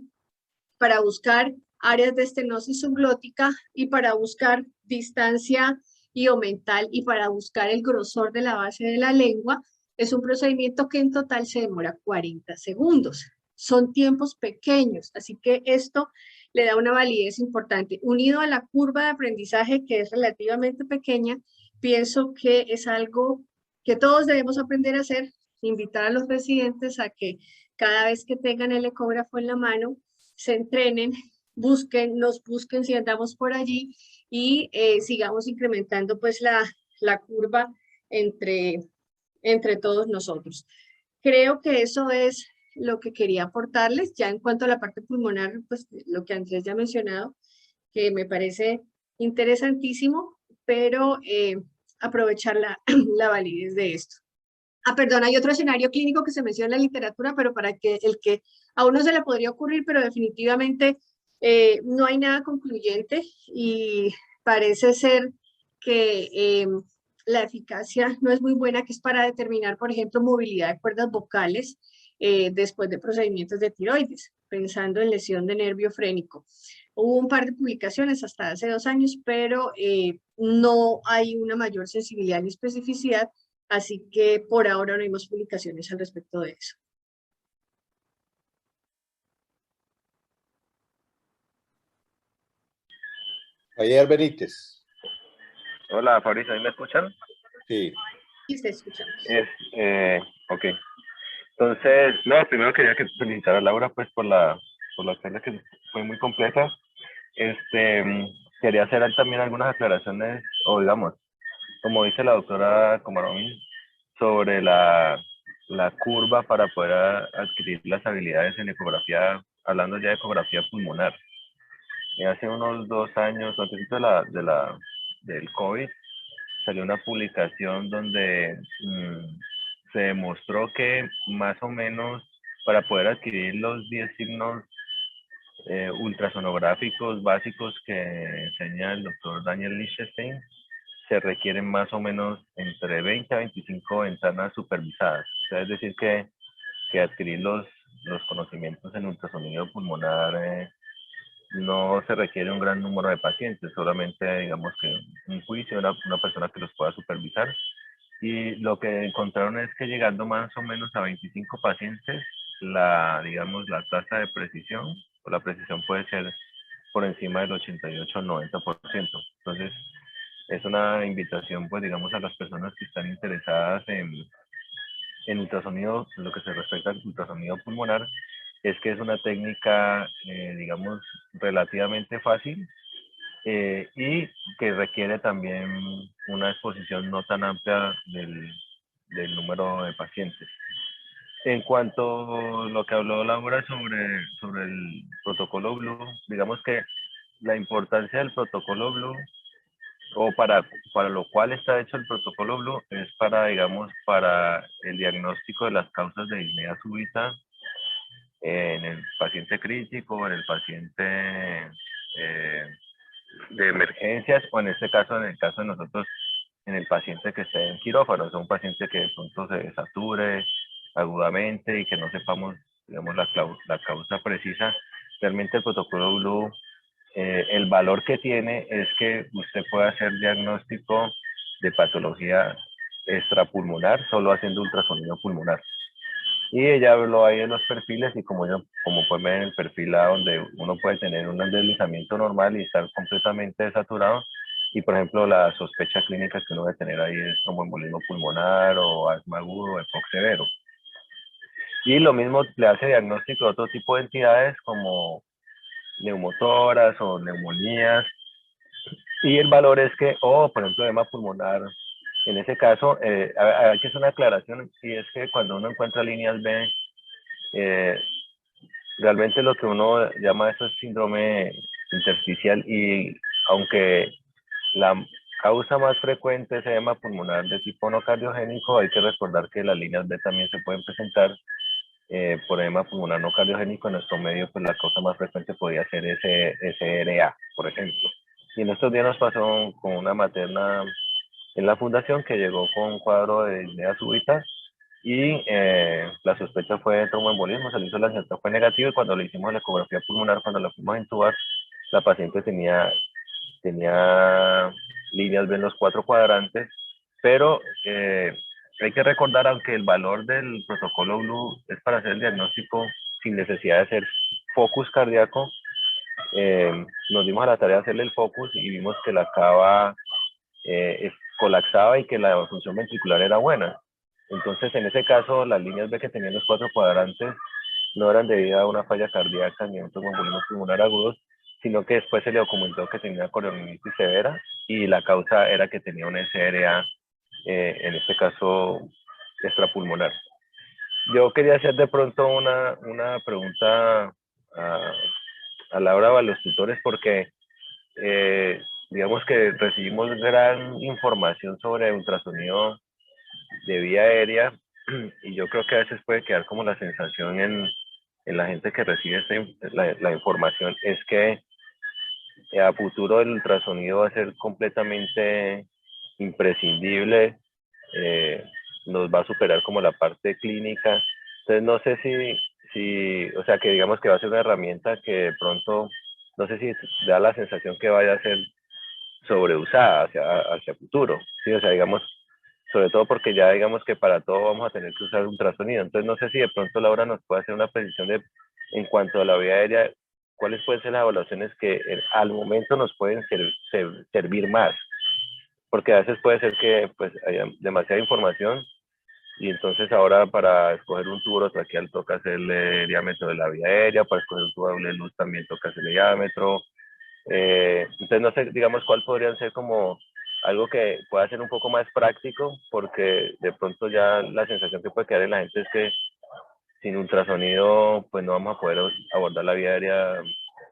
para buscar áreas de estenosis subglótica y para buscar distancia iomental y para buscar el grosor de la base de la lengua, es un procedimiento que en total se demora 40 segundos. Son tiempos pequeños, así que esto le da una validez importante. Unido a la curva de aprendizaje, que es relativamente pequeña, pienso que es algo que todos debemos aprender a hacer, invitar a los residentes a que cada vez que tengan el ecógrafo en la mano, se entrenen, nos busquen si andamos por allí y sigamos incrementando pues la curva entre todos nosotros. Creo que eso es lo que quería aportarles. Ya en cuanto a la parte pulmonar, pues lo que Andrés ya ha mencionado, que me parece interesantísimo, pero aprovechar la validez de esto. Perdón, hay otro escenario clínico que se menciona en la literatura, pero para que el que a uno se le podría ocurrir, pero definitivamente no hay nada concluyente y parece ser que la eficacia no es muy buena, que es para determinar, por ejemplo, movilidad de cuerdas vocales después de procedimientos de tiroides, pensando en lesión de nervio frénico. Hubo un par de publicaciones hasta hace 2 años, pero no hay una mayor sensibilidad ni especificidad, así que por ahora no hay más publicaciones al respecto de eso. Javier Benítez. Hola, Fabricio, ¿ahí me escuchan? Sí. Sí, te escuchamos. Ok. Entonces, no, primero quería felicitar a Laura pues por la charla que fue muy completa. Quería hacer también algunas aclaraciones, o digamos, como dice la doctora Comarón, sobre la curva para poder adquirir las habilidades en ecografía, hablando ya de ecografía pulmonar. Hace unos 2 años, antes del COVID, salió una publicación donde se demostró que más o menos para poder adquirir los 10 signos ultrasonográficos básicos que enseña el doctor Daniel Lichtenstein, se requieren más o menos entre 20 a 25 ventanas supervisadas. O sea, es decir, que adquirir los conocimientos en ultrasonido pulmonar no se requiere un gran número de pacientes, solamente digamos que un juicio, una persona que los pueda supervisar. Y lo que encontraron es que llegando más o menos a 25 pacientes, digamos, la tasa de precisión o la precisión puede ser por encima del 88 o 90%. Entonces, es una invitación, pues, digamos, a las personas que están interesadas en ultrasonido, en lo que se respecta al ultrasonido pulmonar, es que es una técnica, digamos, relativamente fácil y que requiere también una exposición no tan amplia del número de pacientes. En cuanto a lo que habló Laura sobre el protocolo Blue, digamos que la importancia del protocolo Blue, o para lo cual está hecho el protocolo Blue, es para, digamos, para el diagnóstico de las causas de disnea súbita en el paciente crítico, en el paciente de emergencias, o en este caso, en el caso de nosotros, en el paciente que esté en quirófano, es un paciente que de pronto se sature agudamente y que no sepamos, digamos, la causa precisa. Realmente el protocolo Blue, el valor que tiene es que usted puede hacer diagnóstico de patología extrapulmonar solo haciendo ultrasonido pulmonar. Y ella habló ahí de los perfiles y como pueden ver en el perfil A, donde uno puede tener un deslizamiento normal y estar completamente desaturado, y por ejemplo la sospecha clínica que uno debe tener ahí es tromboembolismo pulmonar o asma agudo o EPOC severo. Y lo mismo le hace diagnóstico de otro tipo de entidades como neumotoras o neumonías, y el valor es que, por ejemplo, edema pulmonar, en ese caso, hay que hacer una aclaración, y es que cuando uno encuentra líneas B, realmente lo que uno llama eso es síndrome intersticial, y aunque la causa más frecuente es edema pulmonar de tipo no cardiogénico, hay que recordar que las líneas B también se pueden presentar por edema pulmonar no cardiogénico. En nuestro medio, pues la causa más frecuente podría ser SRA, por ejemplo. Y en estos días nos pasó con una materna en la fundación que llegó con un cuadro de disnea súbita y la sospecha fue tromboembolismo, se le hizo la alerta, fue negativo, y cuando le hicimos la ecografía pulmonar, cuando la fuimos a intubar, la paciente tenía líneas B en los 4 cuadrantes, pero hay que recordar, aunque el valor del protocolo Blue es para hacer el diagnóstico sin necesidad de hacer focus cardíaco, nos dimos a la tarea de hacerle el focus y vimos que la cava colapsaba y que la función ventricular era buena. Entonces, en ese caso, las líneas B que tenían los 4 cuadrantes no eran debidas a una falla cardíaca ni a un tromboembolismo pulmonar agudo, sino que después se le documentó que tenía corionitis severa y la causa era que tenía un SRA, en este caso extrapulmonar. Yo quería hacer de pronto una pregunta a Laura o a los tutores, porque digamos que recibimos gran información sobre ultrasonido de vía aérea, y yo creo que a veces puede quedar como la sensación en la gente que recibe la información, es que a futuro el ultrasonido va a ser completamente imprescindible, nos va a superar como la parte clínica. Entonces no sé o sea, que digamos que va a ser una herramienta que de pronto, no sé si da la sensación que vaya a ser sobreusada hacia futuro, ¿sí? O sea, digamos, sobre todo porque ya digamos que para todo vamos a tener que usar ultrasonido. Entonces no sé si de pronto Laura nos puede hacer una precisión en cuanto a la vía aérea, cuáles pueden ser las evaluaciones que al momento nos pueden servir más, porque a veces puede ser que pues haya demasiada información y entonces ahora para escoger un tubo traqueal toca hacerle diámetro de la vía aérea, para escoger un tubo de doble luz también toca hacerle diámetro. Entonces no sé, digamos, cuál podrían ser como algo que pueda ser un poco más práctico, porque de pronto ya la sensación que puede quedar en la gente es que sin ultrasonido pues no vamos a poder abordar la vía aérea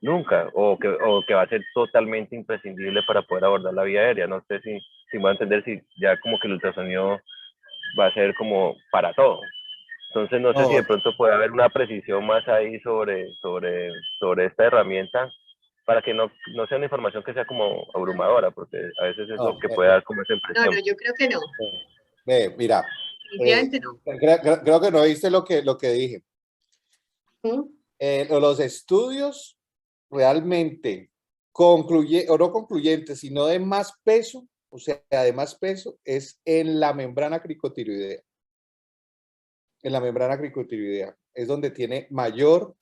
nunca, o que va a ser totalmente imprescindible para poder abordar la vía aérea. No sé si voy a entender si ya como que el ultrasonido va a ser como para todo. Entonces no sé si de No, pronto puede haber una precisión más ahí sobre esta herramienta para que no sea una información que sea como abrumadora, porque a veces es lo no, que puede dar como esa No, impresión. no, yo creo que no, mira, definitivamente no. creo que no oíste lo que dije. ¿Mm? Los estudios realmente o no concluyentes, sino de más peso, o sea, de más peso, es en la membrana cricotiroidea. En la membrana cricotiroidea es donde tiene mayor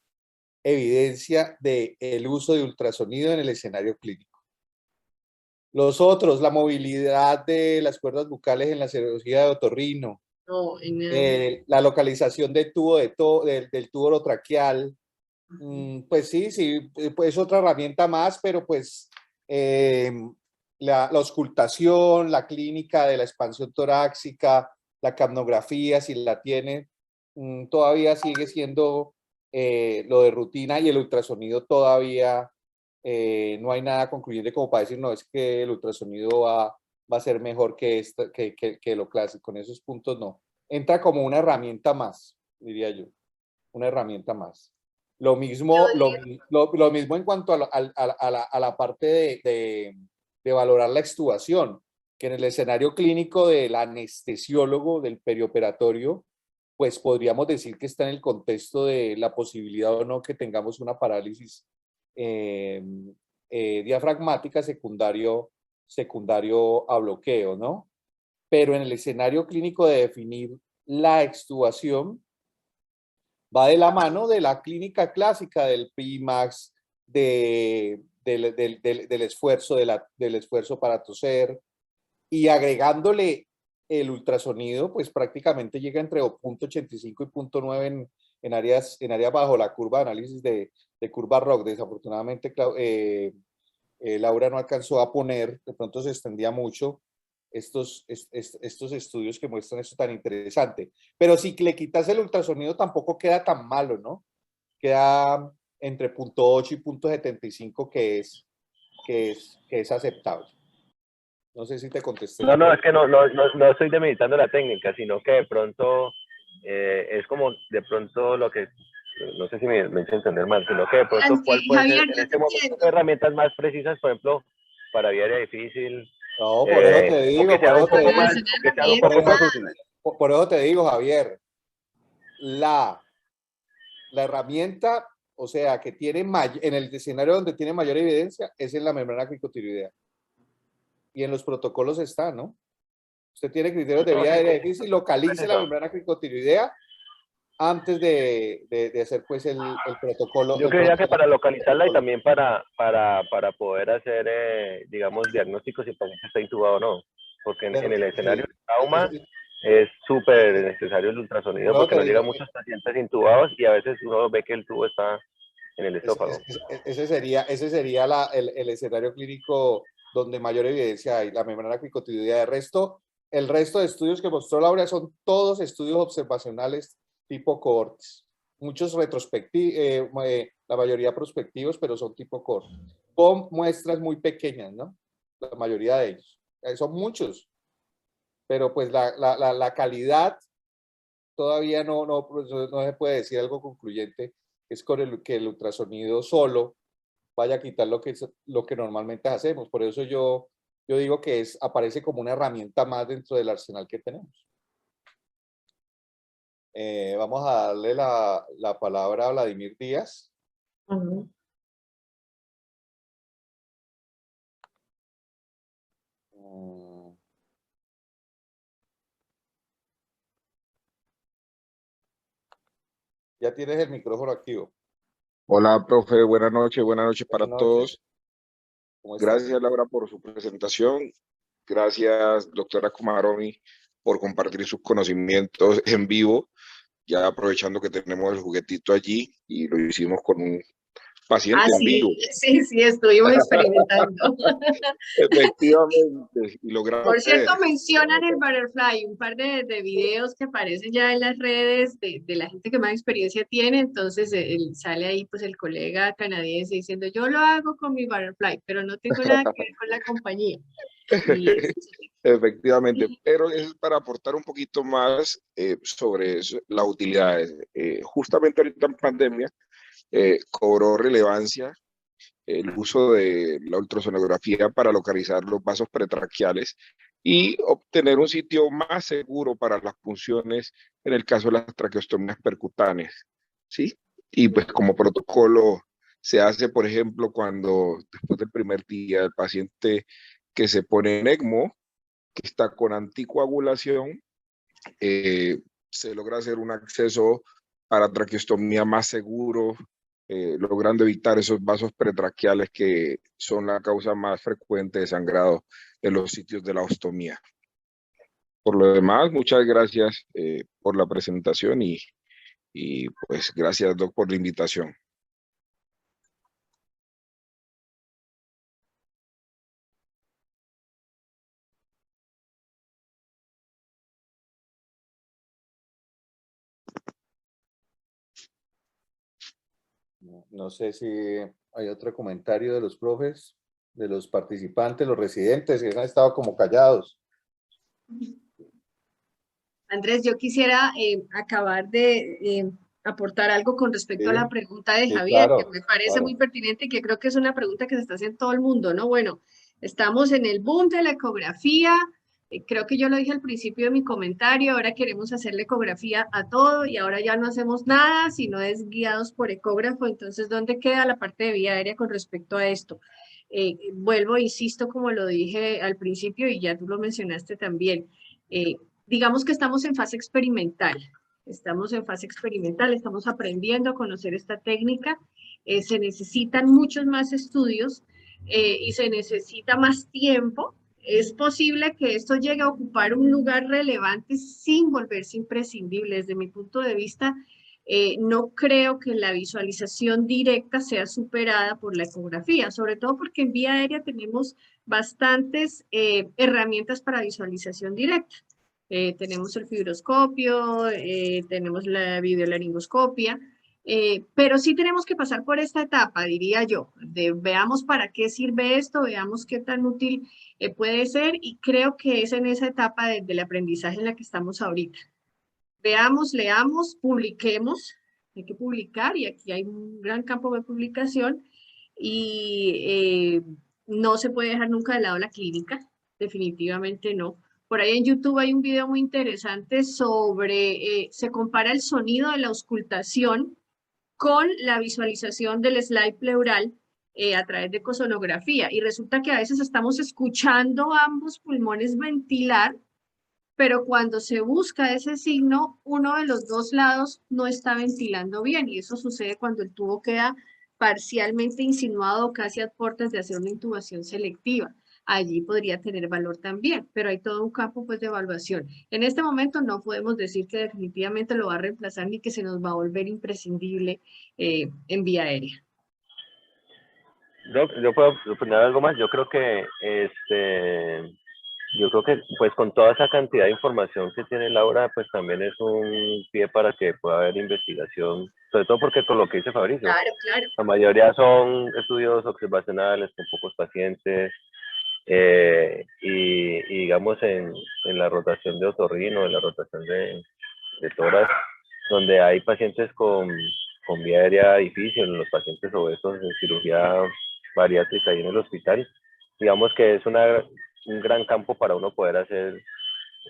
evidencia del uso de ultrasonido en el escenario clínico. Los otros, la movilidad de las cuerdas bucales en la cirugía de otorrino, No, la localización del tubo, del tubo orotraqueal, pues sí, pues es otra herramienta más, pero pues la auscultación, la clínica de la expansión torácica, la capnografía, si la tiene, todavía sigue siendo lo de rutina, y el ultrasonido todavía no hay nada concluyente como para decir, no, es que el ultrasonido va a ser mejor que lo clásico. En esos puntos no. Entra como una herramienta más, diría yo, una herramienta más. Lo yo mismo, diría, lo mismo en cuanto a la parte de valorar la extubación, que en el escenario clínico del anestesiólogo, del perioperatorio, pues podríamos decir que está en el contexto de la posibilidad o no que tengamos una parálisis eh, diafragmática secundario a bloqueo, ¿no? Pero en el escenario clínico de definir la extubación, va de la mano de la clínica clásica del PIMAX, del esfuerzo, del esfuerzo para toser, y agregándole el ultrasonido, pues prácticamente llega entre 0.85 y 0.9 en áreas bajo la curva de análisis de curva ROC. Desafortunadamente, Laura no alcanzó a poner, de pronto se extendía mucho, estos estudios que muestran esto tan interesante. Pero si le quitas el ultrasonido tampoco queda tan malo, ¿no? Queda entre 0.8 y 0.75, que es aceptable. No sé si te contesté No, la no, es pregunta. que no estoy demeritando la técnica, sino que de pronto es como de pronto lo que, no sé si me hice entender mal, sino que de pronto cuál sí, puede ser Javier, en yo te este momento entiendo. herramientas más precisas, por ejemplo, para vía aérea difícil, No, por eso te o que digo, sean un poco No, más, es una o que sean un por herramienta poco más eso, más. útiles. por eso te digo, Javier, la herramienta, o sea, que tiene en el escenario donde tiene mayor evidencia es en la membrana cricotiroidea. Y en los protocolos está, ¿no? Usted tiene criterios de No, vía sí, aérea difícil, es localice la eso. membrana cricotiroidea antes de hacer pues el protocolo. Yo creía que para localizarla y también para poder hacer, digamos, diagnósticos si el paciente está intubado o no. Porque en el escenario Sí, de trauma es súper necesario el ultrasonido por eso porque te nos digo, llegan muchos pacientes intubados y a veces uno ve que el tubo está en el esófago. ese sería el escenario clínico donde mayor evidencia hay, la membrana cricotiroidea. El resto de estudios que mostró Laura son todos estudios observacionales tipo cohortes. Muchos retrospectivos, la mayoría prospectivos, pero son tipo cohorte, con muestras muy pequeñas, ¿no? La mayoría de ellos. Son muchos, pero pues la calidad todavía no se puede decir algo concluyente. Es con que el ultrasonido solo vaya a quitar lo que normalmente hacemos. Por eso yo yo digo que aparece como una herramienta más dentro del arsenal que tenemos. Vamos a darle la palabra a Vladimir Díaz. Ujú. Ya tienes el micrófono activo. Hola, profe, buenas noches para Buenas noches. todos. ¿Cómo estás? Gracias, Laura, por su presentación. Gracias, doctora Komaromi, por compartir sus conocimientos en vivo, ya aprovechando que tenemos el juguetito allí y lo hicimos con un paciente en vivo. Sí, estuvimos experimentando. Efectivamente, y logramos Por cierto, ustedes. mencionan el butterfly, un par de videos que aparecen ya en las redes de la gente que más experiencia tiene, entonces sale ahí pues el colega canadiense diciendo, yo lo hago con mi butterfly, pero no tengo nada que ver con la compañía. Y Efectivamente, pero es para aportar un poquito más sobre las utilidades. Justamente ahorita en pandemia cobró relevancia el uso de la ultrasonografía para localizar los vasos pretraquiales y obtener un sitio más seguro para las punciones en el caso de las traqueostomías percutáneas, ¿sí? Y pues como protocolo se hace, por ejemplo, cuando después del primer día el paciente que se pone en ECMO, que está con anticoagulación, se logra hacer un acceso para traqueostomía más seguro, logrando evitar esos vasos pretraquiales que son la causa más frecuente de sangrado en los sitios de la ostomía. Por lo demás, muchas gracias por la presentación y pues gracias, Doc, por la invitación. No sé si hay otro comentario de los profes, de los participantes, los residentes, que han estado como callados. Andrés, yo quisiera acabar de aportar algo con respecto a la pregunta de Sí, Javier, que claro, me parece claro. muy pertinente y que creo que es una pregunta que se está haciendo todo el mundo, ¿no? Bueno, estamos en el boom de la ecografía, creo que yo lo dije al principio de mi comentario, ahora queremos hacer la ecografía a todo y ahora ya no hacemos nada, sino es guiados por ecógrafo, entonces, ¿dónde queda la parte de vía aérea con respecto a esto? Vuelvo, insisto, como lo dije al principio y ya tú lo mencionaste también, digamos que estamos en fase experimental. Estamos en fase experimental, estamos aprendiendo a conocer esta técnica. Se necesitan muchos más estudios y se necesita más tiempo. Es posible que esto llegue a ocupar un lugar relevante sin volverse imprescindible. Desde mi punto de vista, no creo que la visualización directa sea superada por la ecografía, sobre todo porque en vía aérea tenemos bastantes herramientas para visualización directa. Tenemos el fibroscopio, tenemos la videolaringoscopia, pero sí tenemos que pasar por esta etapa, diría yo, de veamos para qué sirve esto, veamos qué tan útil puede ser y creo que es en esa etapa del aprendizaje en la que estamos ahorita. Veamos, leamos, publiquemos, hay que publicar y aquí hay un gran campo de publicación y no se puede dejar nunca de lado la clínica, definitivamente no. Por ahí en YouTube hay un video muy interesante sobre, se compara el sonido de la auscultación con la visualización del slide pleural a través de ecosonografía. Y resulta que a veces estamos escuchando ambos pulmones ventilar, pero cuando se busca ese signo, uno de los dos lados no está ventilando bien. Y eso sucede cuando el tubo queda parcialmente insinuado, casi a puertas de hacer una intubación selectiva. Allí podría tener valor también, pero hay todo un campo pues, de evaluación. En este momento no podemos decir que definitivamente lo va a reemplazar ni que se nos va a volver imprescindible en vía aérea. Yo puedo opinar algo más. Yo creo que pues con toda esa cantidad de información que tiene Laura, pues también es un pie para que pueda haber investigación, sobre todo porque con lo que dice Fabricio, Claro, claro. la mayoría son estudios observacionales con pocos pacientes y digamos en la rotación de otorrino, en la rotación de tórax, donde hay pacientes con vía aérea difícil, en los pacientes obesos en cirugía bariátrica y en el hospital, digamos que es una un gran campo para uno poder hacer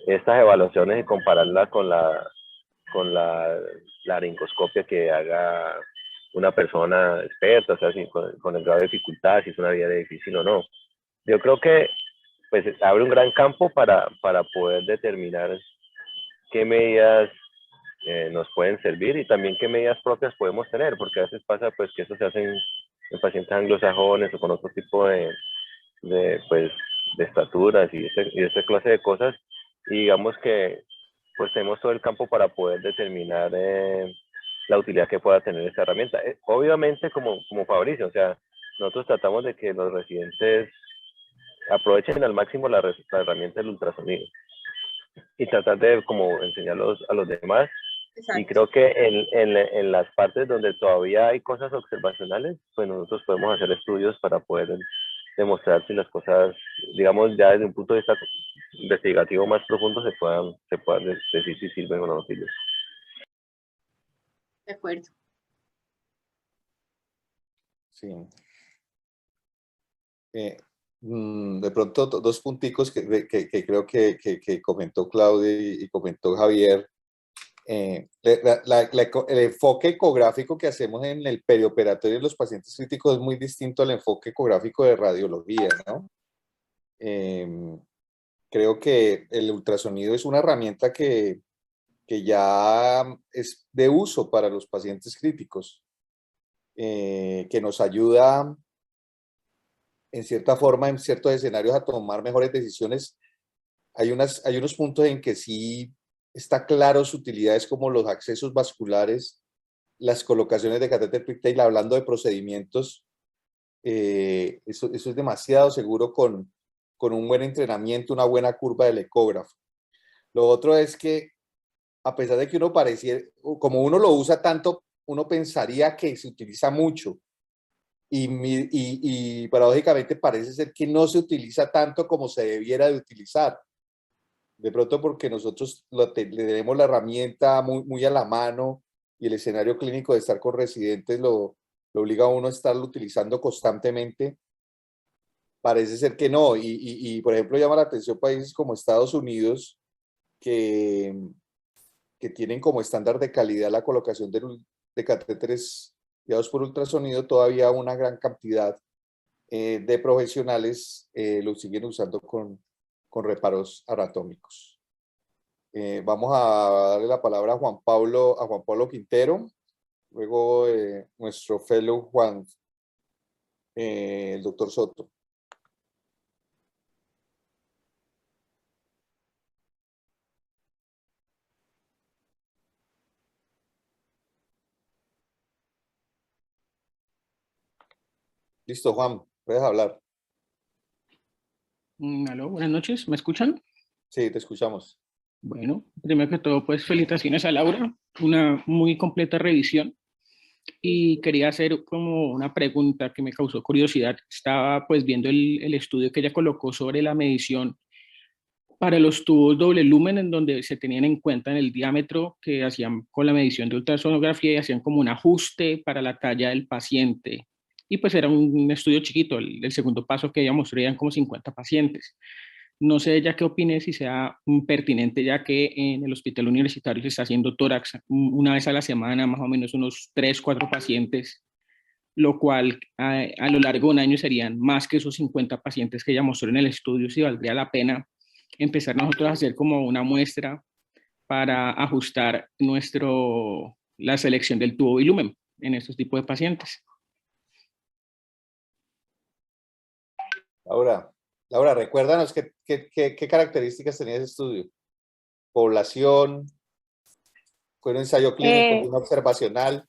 estas evaluaciones y compararlas con la laringoscopia que haga una persona experta, o sea, con el grado de dificultad, si es una vía difícil o no. Yo creo que pues abre un gran campo para poder determinar qué medidas nos pueden servir y también qué medidas propias podemos tener, porque a veces pasa pues que eso se hace en pacientes anglosajones o con otro tipo pues, de estaturas y esa clase de cosas, y digamos que pues tenemos todo el campo para poder determinar la utilidad que pueda tener esta herramienta. Obviamente como Fabricio, o sea, nosotros tratamos de que los residentes aprovechen al máximo la herramienta del ultrasonido y tratar de como enseñarlos a los demás. Exacto. Y creo que en las partes donde todavía hay cosas observacionales, pues nosotros podemos hacer estudios para poder demostrar si las cosas, digamos, ya desde un punto de vista investigativo más profundo se puedan decir si sirven o no sirven. De acuerdo. Sí. De pronto, dos punticos que creo que comentó Claudia y comentó Javier. El enfoque ecográfico que hacemos en el perioperatorio de los pacientes críticos es muy distinto al enfoque ecográfico de radiología, ¿no? Creo que el ultrasonido es una herramienta que ya es de uso para los pacientes críticos, que nos ayuda en cierta forma, en ciertos escenarios, a tomar mejores decisiones. Hay unos puntos en que sí está claro su utilidad, es como los accesos vasculares, las colocaciones de catéter Pigtail, hablando de procedimientos. Eso es demasiado seguro con un buen entrenamiento, una buena curva del ecógrafo. Lo otro es que, a pesar de que uno pareciera, como uno lo usa tanto, uno pensaría que se utiliza mucho. Y paradójicamente parece ser que no se utiliza tanto como se debiera de utilizar. De pronto porque nosotros le tenemos la herramienta muy a la mano y el escenario clínico de estar con residentes lo obliga a uno a estarlo utilizando constantemente. Parece ser que no. Y por ejemplo, llama la atención países como Estados Unidos que tienen como estándar de calidad la colocación de catéteres guiados por ultrasonido. Todavía una gran cantidad de profesionales lo siguen usando con reparos anatómicos. Vamos a darle la palabra a Juan Pablo Quintero, luego nuestro fellow el doctor Soto. Listo, Juan, puedes hablar. Aló, buenas noches, ¿me escuchan? Sí, te escuchamos. Bueno, primero que todo, pues felicitaciones a Laura, una muy completa revisión. Y quería hacer como una pregunta que me causó curiosidad. Estaba pues viendo el estudio que ella colocó sobre la medición para los tubos doble lumen, en donde se tenían en cuenta en el diámetro que hacían con la medición de ultrasonografía y hacían como un ajuste para la talla del paciente. Y pues era un estudio chiquito, el segundo paso que ella mostró eran como 50 pacientes. No sé ya qué opine si sea pertinente, ya que en el hospital universitario se está haciendo tórax una vez a la semana, más o menos unos 3, 4 pacientes, lo cual a lo largo de un año serían más que esos 50 pacientes que ella mostró en el estudio, si valdría la pena empezar nosotros a hacer como una muestra para ajustar la selección del tubo bilumen en estos tipos de pacientes. Laura, recuérdanos qué características tenía ese estudio. Población, fue un ensayo clínico, fue un observacional.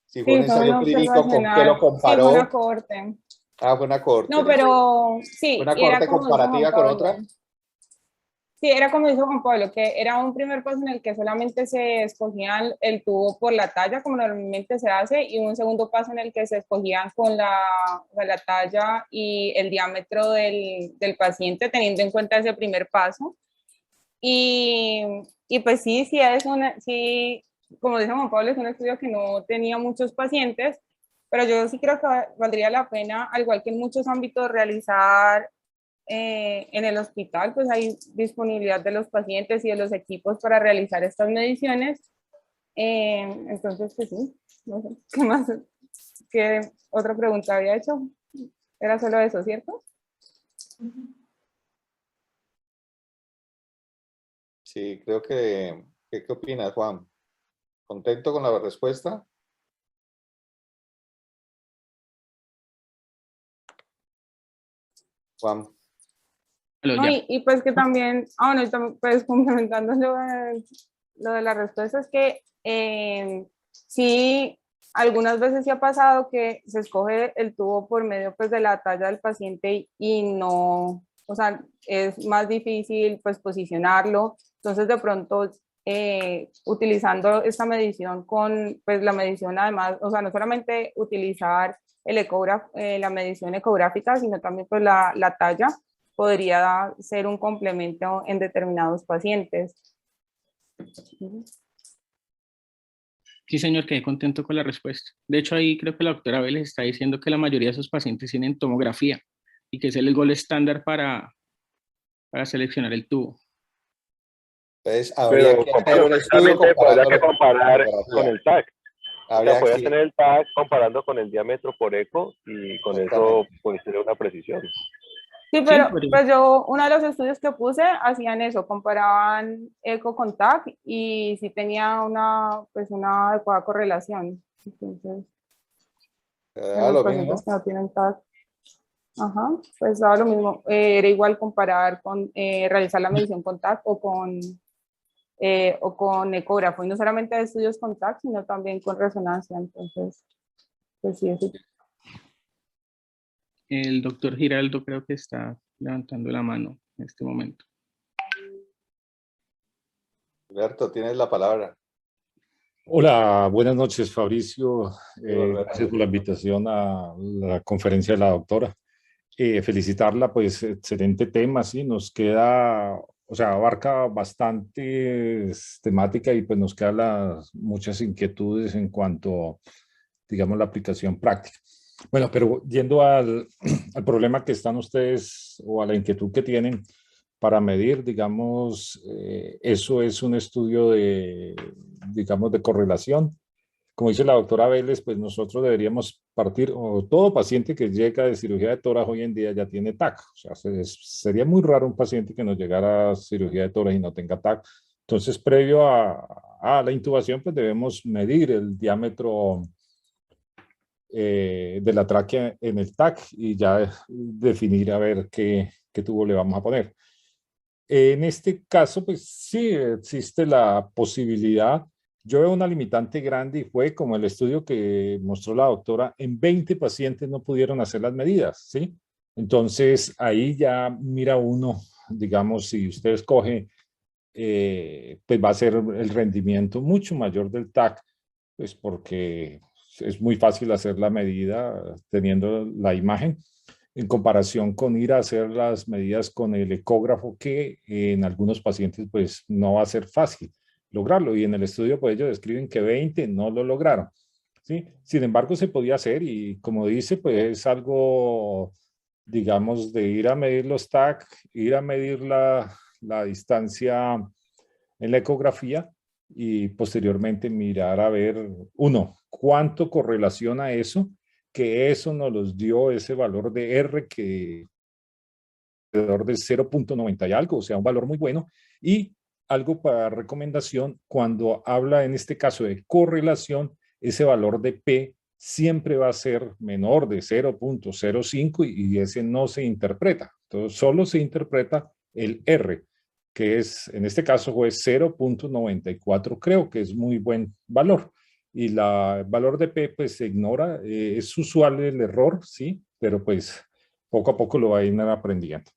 Si fue un ensayo clínico, ¿con qué lo comparó? Sí, fue una cohorte. Fue una cohorte. No, pero sí. ¿Fue una cohorte comparativa con otra? Sí, era como dijo Juan Pablo, que era un primer paso en el que solamente se escogían el tubo por la talla, como normalmente se hace, y un segundo paso en el que se escogían con la talla y el diámetro del paciente, teniendo en cuenta ese primer paso. Y pues sí, sí, como dice Juan Pablo, es un estudio que no tenía muchos pacientes, pero yo sí creo que valdría la pena, al igual que en muchos ámbitos, realizar en el hospital pues hay disponibilidad de los pacientes y de los equipos para realizar estas mediciones. Entonces, pues sí, no sé, ¿qué más? ¿Qué otra pregunta había hecho? Era solo eso, ¿cierto? Sí, creo que, ¿qué opinas, Juan? ¿Contento con la respuesta? Juan. Aló, No, ya. y pues que también, bueno, y también, pues complementando lo de la respuesta, es que sí, algunas veces sí ha pasado que se escoge el tubo por medio pues de la talla del paciente y no, o sea, es más difícil pues posicionarlo, entonces de pronto utilizando esta medición con pues la medición además, o sea, no solamente utilizar el ecógrafo, la medición ecográfica, sino también pues la talla podría ser un complemento en determinados pacientes. Sí, señor, quedé contento con la respuesta. De hecho, ahí creo que la doctora Vélez está diciendo que la mayoría de esos pacientes tienen tomografía y que es el gol estándar para seleccionar el tubo. Entonces, habría Pero, que hacer un estudio precisamente habría que comparándolo con comparar con tomografía. el TAC. O sea, Habría puede que, tener el TAC comparando con el diámetro por eco y con eso exactamente. pues tener una precisión. Sí, Sí, pero pues yo, uno de los estudios que puse hacían eso, comparaban eco con TAC y sí tenía una, pues una adecuada correlación. Entonces, en Da los lo mismo, pacientes ¿no? que no tienen TAC, ajá, pues daba lo mismo. Era igual comparar con, realizar la medición con TAC o con ecógrafo, y no solamente de estudios con TAC, sino también con resonancia. Entonces, pues sí, sí. el doctor Giraldo creo que está levantando la mano en este momento. Alberto, tienes la palabra. Hola, buenas noches, Fabricio. Sí, Alberto. Gracias por la invitación a la conferencia de la doctora. Felicitarla, pues excelente tema, sí, nos queda, o sea, abarca bastantes temáticas y pues nos quedan muchas inquietudes en cuanto, digamos, la aplicación práctica. Bueno, pero yendo al problema que están ustedes o a la inquietud que tienen para medir, digamos, eso es un estudio de, digamos, de correlación. Como dice la doctora Vélez, pues nosotros deberíamos partir, o todo paciente que llega de cirugía de tórax hoy en día ya tiene TAC. O sea, sería muy raro un paciente que nos llegara a cirugía de tórax y no tenga TAC. Entonces, previo a la intubación, pues debemos medir el diámetro de la tráquea en el TAC y ya definir a ver qué tubo le vamos a poner. En este caso, pues sí existe la posibilidad. Yo veo una limitante grande y fue como el estudio que mostró la doctora, en 20 pacientes no pudieron hacer las medidas, ¿sí? Entonces ahí ya mira uno, digamos, si usted escoge, pues va a ser el rendimiento mucho mayor del TAC, pues porque es muy fácil hacer la medida teniendo la imagen en comparación con ir a hacer las medidas con el ecógrafo, que en algunos pacientes pues no va a ser fácil lograrlo. Y en el estudio pues ellos describen que 20 no lo lograron, ¿sí? Sin embargo se podía hacer y como dice pues es algo, digamos, de ir a medir los TAC, ir a medir la distancia en la ecografía y posteriormente mirar a ver, uno, cuánto correlaciona eso, que eso nos los dio ese valor de R que alrededor de 0.90 y algo, o sea, un valor muy bueno. Y algo para recomendación, cuando habla en este caso de correlación, ese valor de P siempre va a ser menor de 0.05 y ese no se interpreta. Entonces, solo se interpreta el R, que es, en este caso, fue 0.94, creo que es muy buen valor. Y el valor de P, pues, se ignora. Es usual el error, sí, pero pues poco a poco lo va a ir aprendiendo.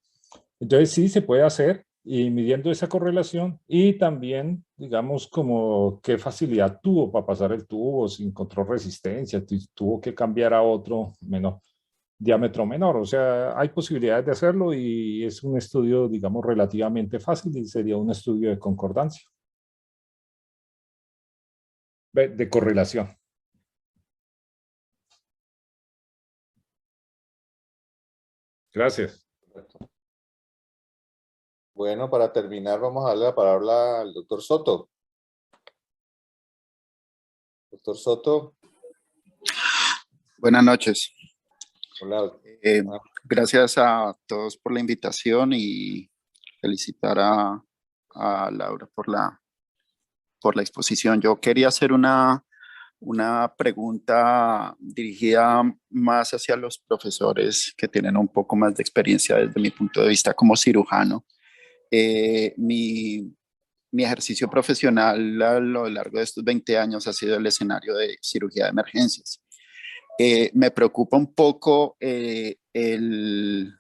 Entonces sí se puede hacer y midiendo esa correlación y también, digamos, como qué facilidad tuvo para pasar el tubo, si encontró resistencia, tuvo que cambiar a otro menor, diámetro menor. O sea, hay posibilidades de hacerlo y es un estudio, digamos, relativamente fácil y sería un estudio de concordancia, de correlación. Gracias. Bueno, para terminar, vamos a darle la palabra al doctor Soto. Doctor Soto. Buenas noches. Hola. Gracias a todos por la invitación y felicitar a Laura por la exposición. Yo quería hacer una pregunta dirigida más hacia los profesores que tienen un poco más de experiencia desde mi punto de vista como cirujano. Mi ejercicio profesional a lo largo de estos 20 años ha sido el escenario de cirugía de emergencias. Me preocupa un poco que en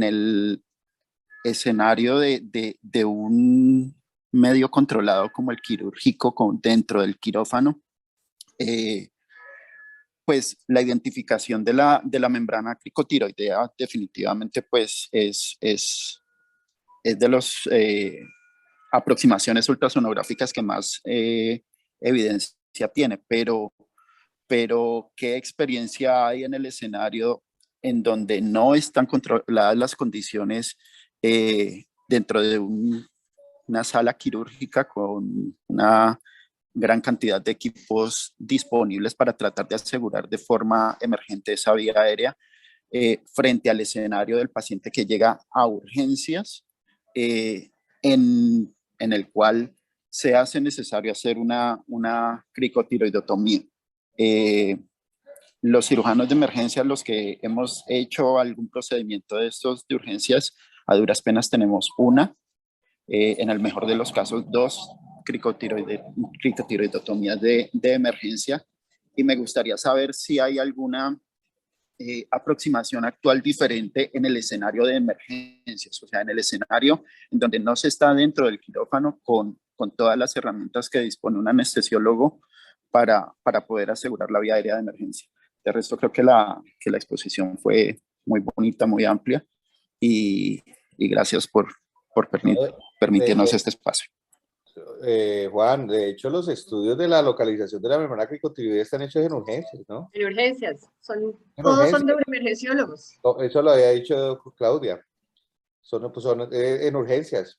el escenario de un medio controlado como el quirúrgico dentro del quirófano, pues la identificación de la membrana cricotiroidea definitivamente pues es de las aproximaciones ultrasonográficas que más evidencia tiene, pero ¿qué experiencia hay en el escenario en donde no están controladas las condiciones dentro de una sala quirúrgica con una gran cantidad de equipos disponibles para tratar de asegurar de forma emergente esa vía aérea frente al escenario del paciente que llega a urgencias en el cual se hace necesario hacer una cricotiroidotomía? Los cirujanos de emergencia, los que hemos hecho algún procedimiento de estos de urgencias, a duras penas tenemos una, en el mejor de los casos 2 cricotiroidotomías de emergencia, y me gustaría saber si hay alguna aproximación actual diferente en el escenario de emergencias, o sea, en el escenario en donde no se está dentro del quirófano con todas las herramientas que dispone un anestesiólogo para poder asegurar la vía aérea de emergencia. De resto, creo que la exposición fue muy bonita, muy amplia, y gracias por permitirnos este espacio. Juan, de hecho, los estudios de la localización de la membrana cricotiroidea están hechos en urgencias, ¿no? En urgencias, En todos son de urgencias. emergenciólogos. Eso lo había dicho Claudia. Son en urgencias.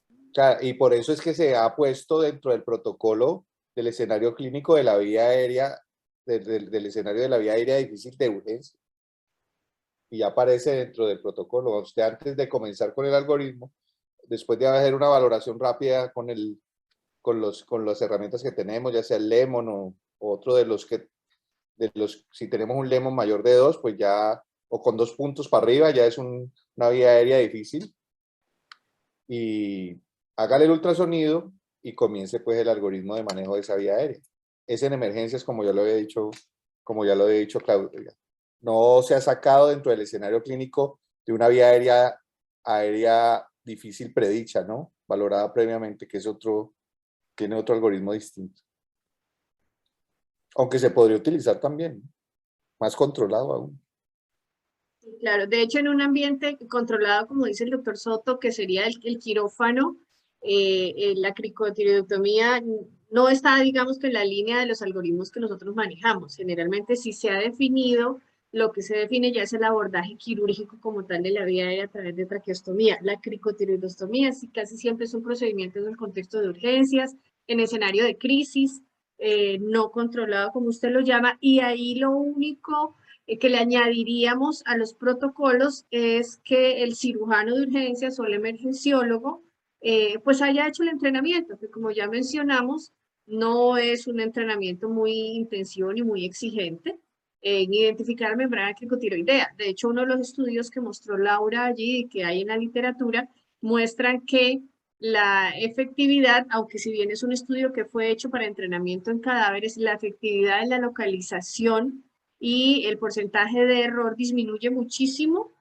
O sea, y por eso es que se ha puesto dentro del protocolo del escenario clínico de la vía aérea, del escenario de la vía aérea difícil de urgencia. Y ya aparece dentro del protocolo. Usted, antes de comenzar con el algoritmo, después de hacer una valoración rápida con las herramientas que tenemos, ya sea el Lemon o otro si tenemos un Lemon mayor de 2, pues ya, o con 2 puntos para arriba, ya es una vía aérea difícil. Y hágale el ultrasonido y comience pues el algoritmo de manejo de esa vía aérea. Es en emergencias, como ya lo había dicho Claudia. No se ha sacado dentro del escenario clínico de una vía aérea difícil predicha, ¿no? Valorada previamente, que tiene otro algoritmo distinto. Aunque se podría utilizar también, ¿no? Más controlado aún. Claro, de hecho en un ambiente controlado, como dice el doctor Soto, que sería el quirófano, la cricotiroidectomía no está, digamos, que en la línea de los algoritmos que nosotros manejamos. Generalmente si se ha definido, lo que se define ya es el abordaje quirúrgico como tal de la vía aérea a través de traqueostomía. La cricotiroidostomía sí, casi siempre es un procedimiento en el contexto de urgencias, en escenario de crisis, no controlado como usted lo llama, y ahí lo único que le añadiríamos a los protocolos es que el cirujano de urgencias o el emergenciólogo pues haya hecho el entrenamiento, que como ya mencionamos, no es un entrenamiento muy intensivo ni muy exigente en identificar membrana cricotiroidea. De hecho, uno de los estudios que mostró Laura allí y que hay en la literatura muestran que la efectividad, aunque si bien es un estudio que fue hecho para entrenamiento en cadáveres, la efectividad en la localización y el porcentaje de error disminuye muchísimo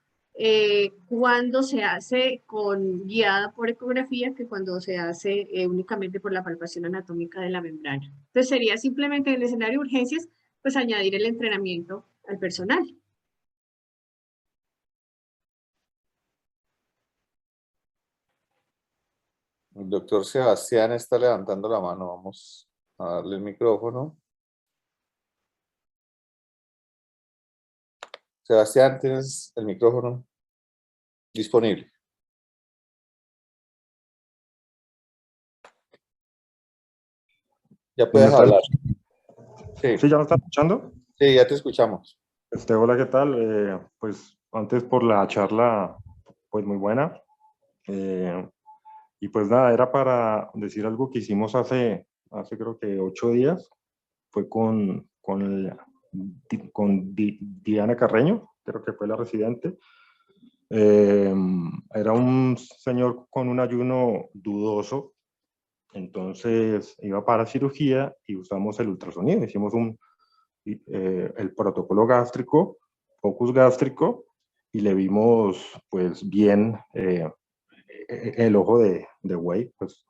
cuando se hace guiada por ecografía que cuando se hace únicamente por la palpación anatómica de la membrana. Entonces sería simplemente en el escenario de urgencias, pues añadir el entrenamiento al personal. El doctor Sebastián está levantando la mano. Vamos a darle el micrófono. Sebastián, tienes el micrófono. Disponible. Ya puedes hablar. Sí. ¿Sí, ya me están escuchando? Sí, ya te escuchamos. Hola, ¿qué tal? Pues antes por la charla, pues muy buena. Y pues nada, era para decir algo que hicimos hace creo que 8 días. Fue con Diana Carreño, creo que fue la residente. Era un señor con un ayuno dudoso, entonces iba para cirugía y usamos el ultrasonido. Hicimos el protocolo gástrico, focus gástrico, y le vimos pues bien el ojo de Wei, pues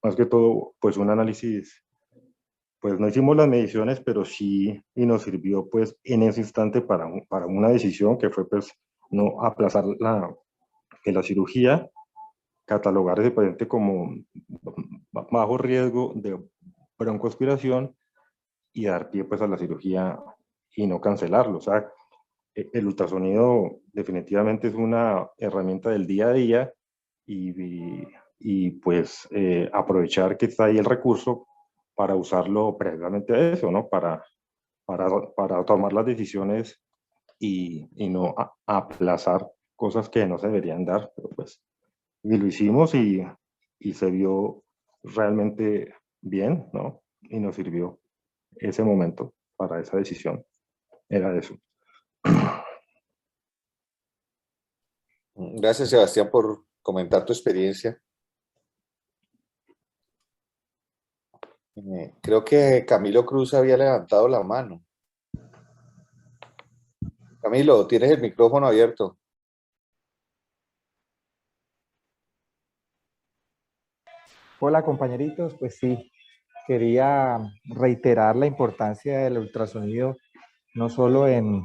más que todo pues un análisis, pues no hicimos las mediciones, pero sí y nos sirvió pues en ese instante para una decisión que fue pues no aplazar la cirugía, catalogar ese paciente como bajo riesgo de broncoaspiración y dar pie pues a la cirugía y no cancelarlo. O sea, el ultrasonido definitivamente es una herramienta del día a día y pues aprovechar que está ahí el recurso para usarlo precisamente a eso, ¿no? Para tomar las decisiones y no aplazar cosas que no se deberían dar, pero pues y lo hicimos y se vio realmente bien, ¿no? Y nos sirvió ese momento para esa decisión. Era eso. Gracias, Sebastián, por comentar tu experiencia. Creo que Camilo Cruz había levantado la mano. Camilo, tienes el micrófono abierto. Hola compañeritos, pues sí, quería reiterar la importancia del ultrasonido, no solo en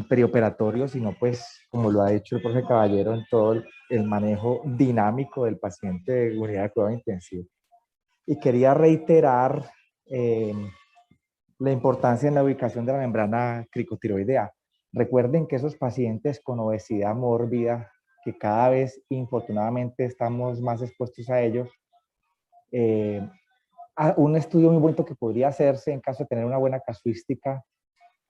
perioperatorio, sino pues como lo ha dicho el profe Caballero, en todo el manejo dinámico del paciente de unidad de cuidado intensivo. Y quería reiterar la importancia en la ubicación de la membrana cricotiroidea. Recuerden que esos pacientes con obesidad mórbida, que cada vez infortunadamente estamos más expuestos a ellos, un estudio muy bonito que podría hacerse en caso de tener una buena casuística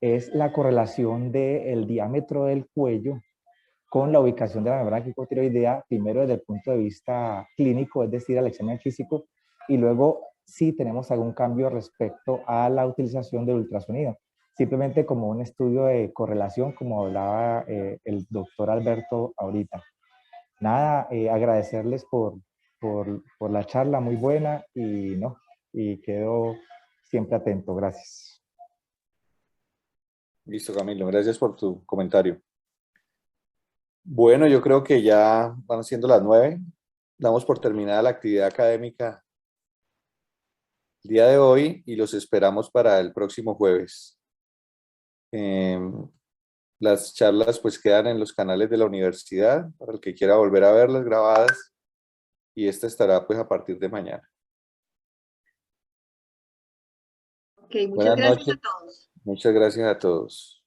es la correlación del diámetro del cuello con la ubicación de la membrana cricotiroidea, primero desde el punto de vista clínico, es decir, al examen físico, y luego si tenemos algún cambio respecto a la utilización del ultrasonido. Simplemente como un estudio de correlación, como hablaba el doctor Alberto ahorita. Nada, agradecerles por la charla muy buena y quedo siempre atento. Gracias. Listo, Camilo, gracias por tu comentario. Bueno, yo creo que ya van siendo las 9. Damos por terminada la actividad académica el día de hoy y los esperamos para el próximo jueves. Las charlas pues quedan en los canales de la universidad para el que quiera volver a verlas grabadas y esta estará pues a partir de mañana. Ok, muchas gracias a todos. Muchas gracias a todos.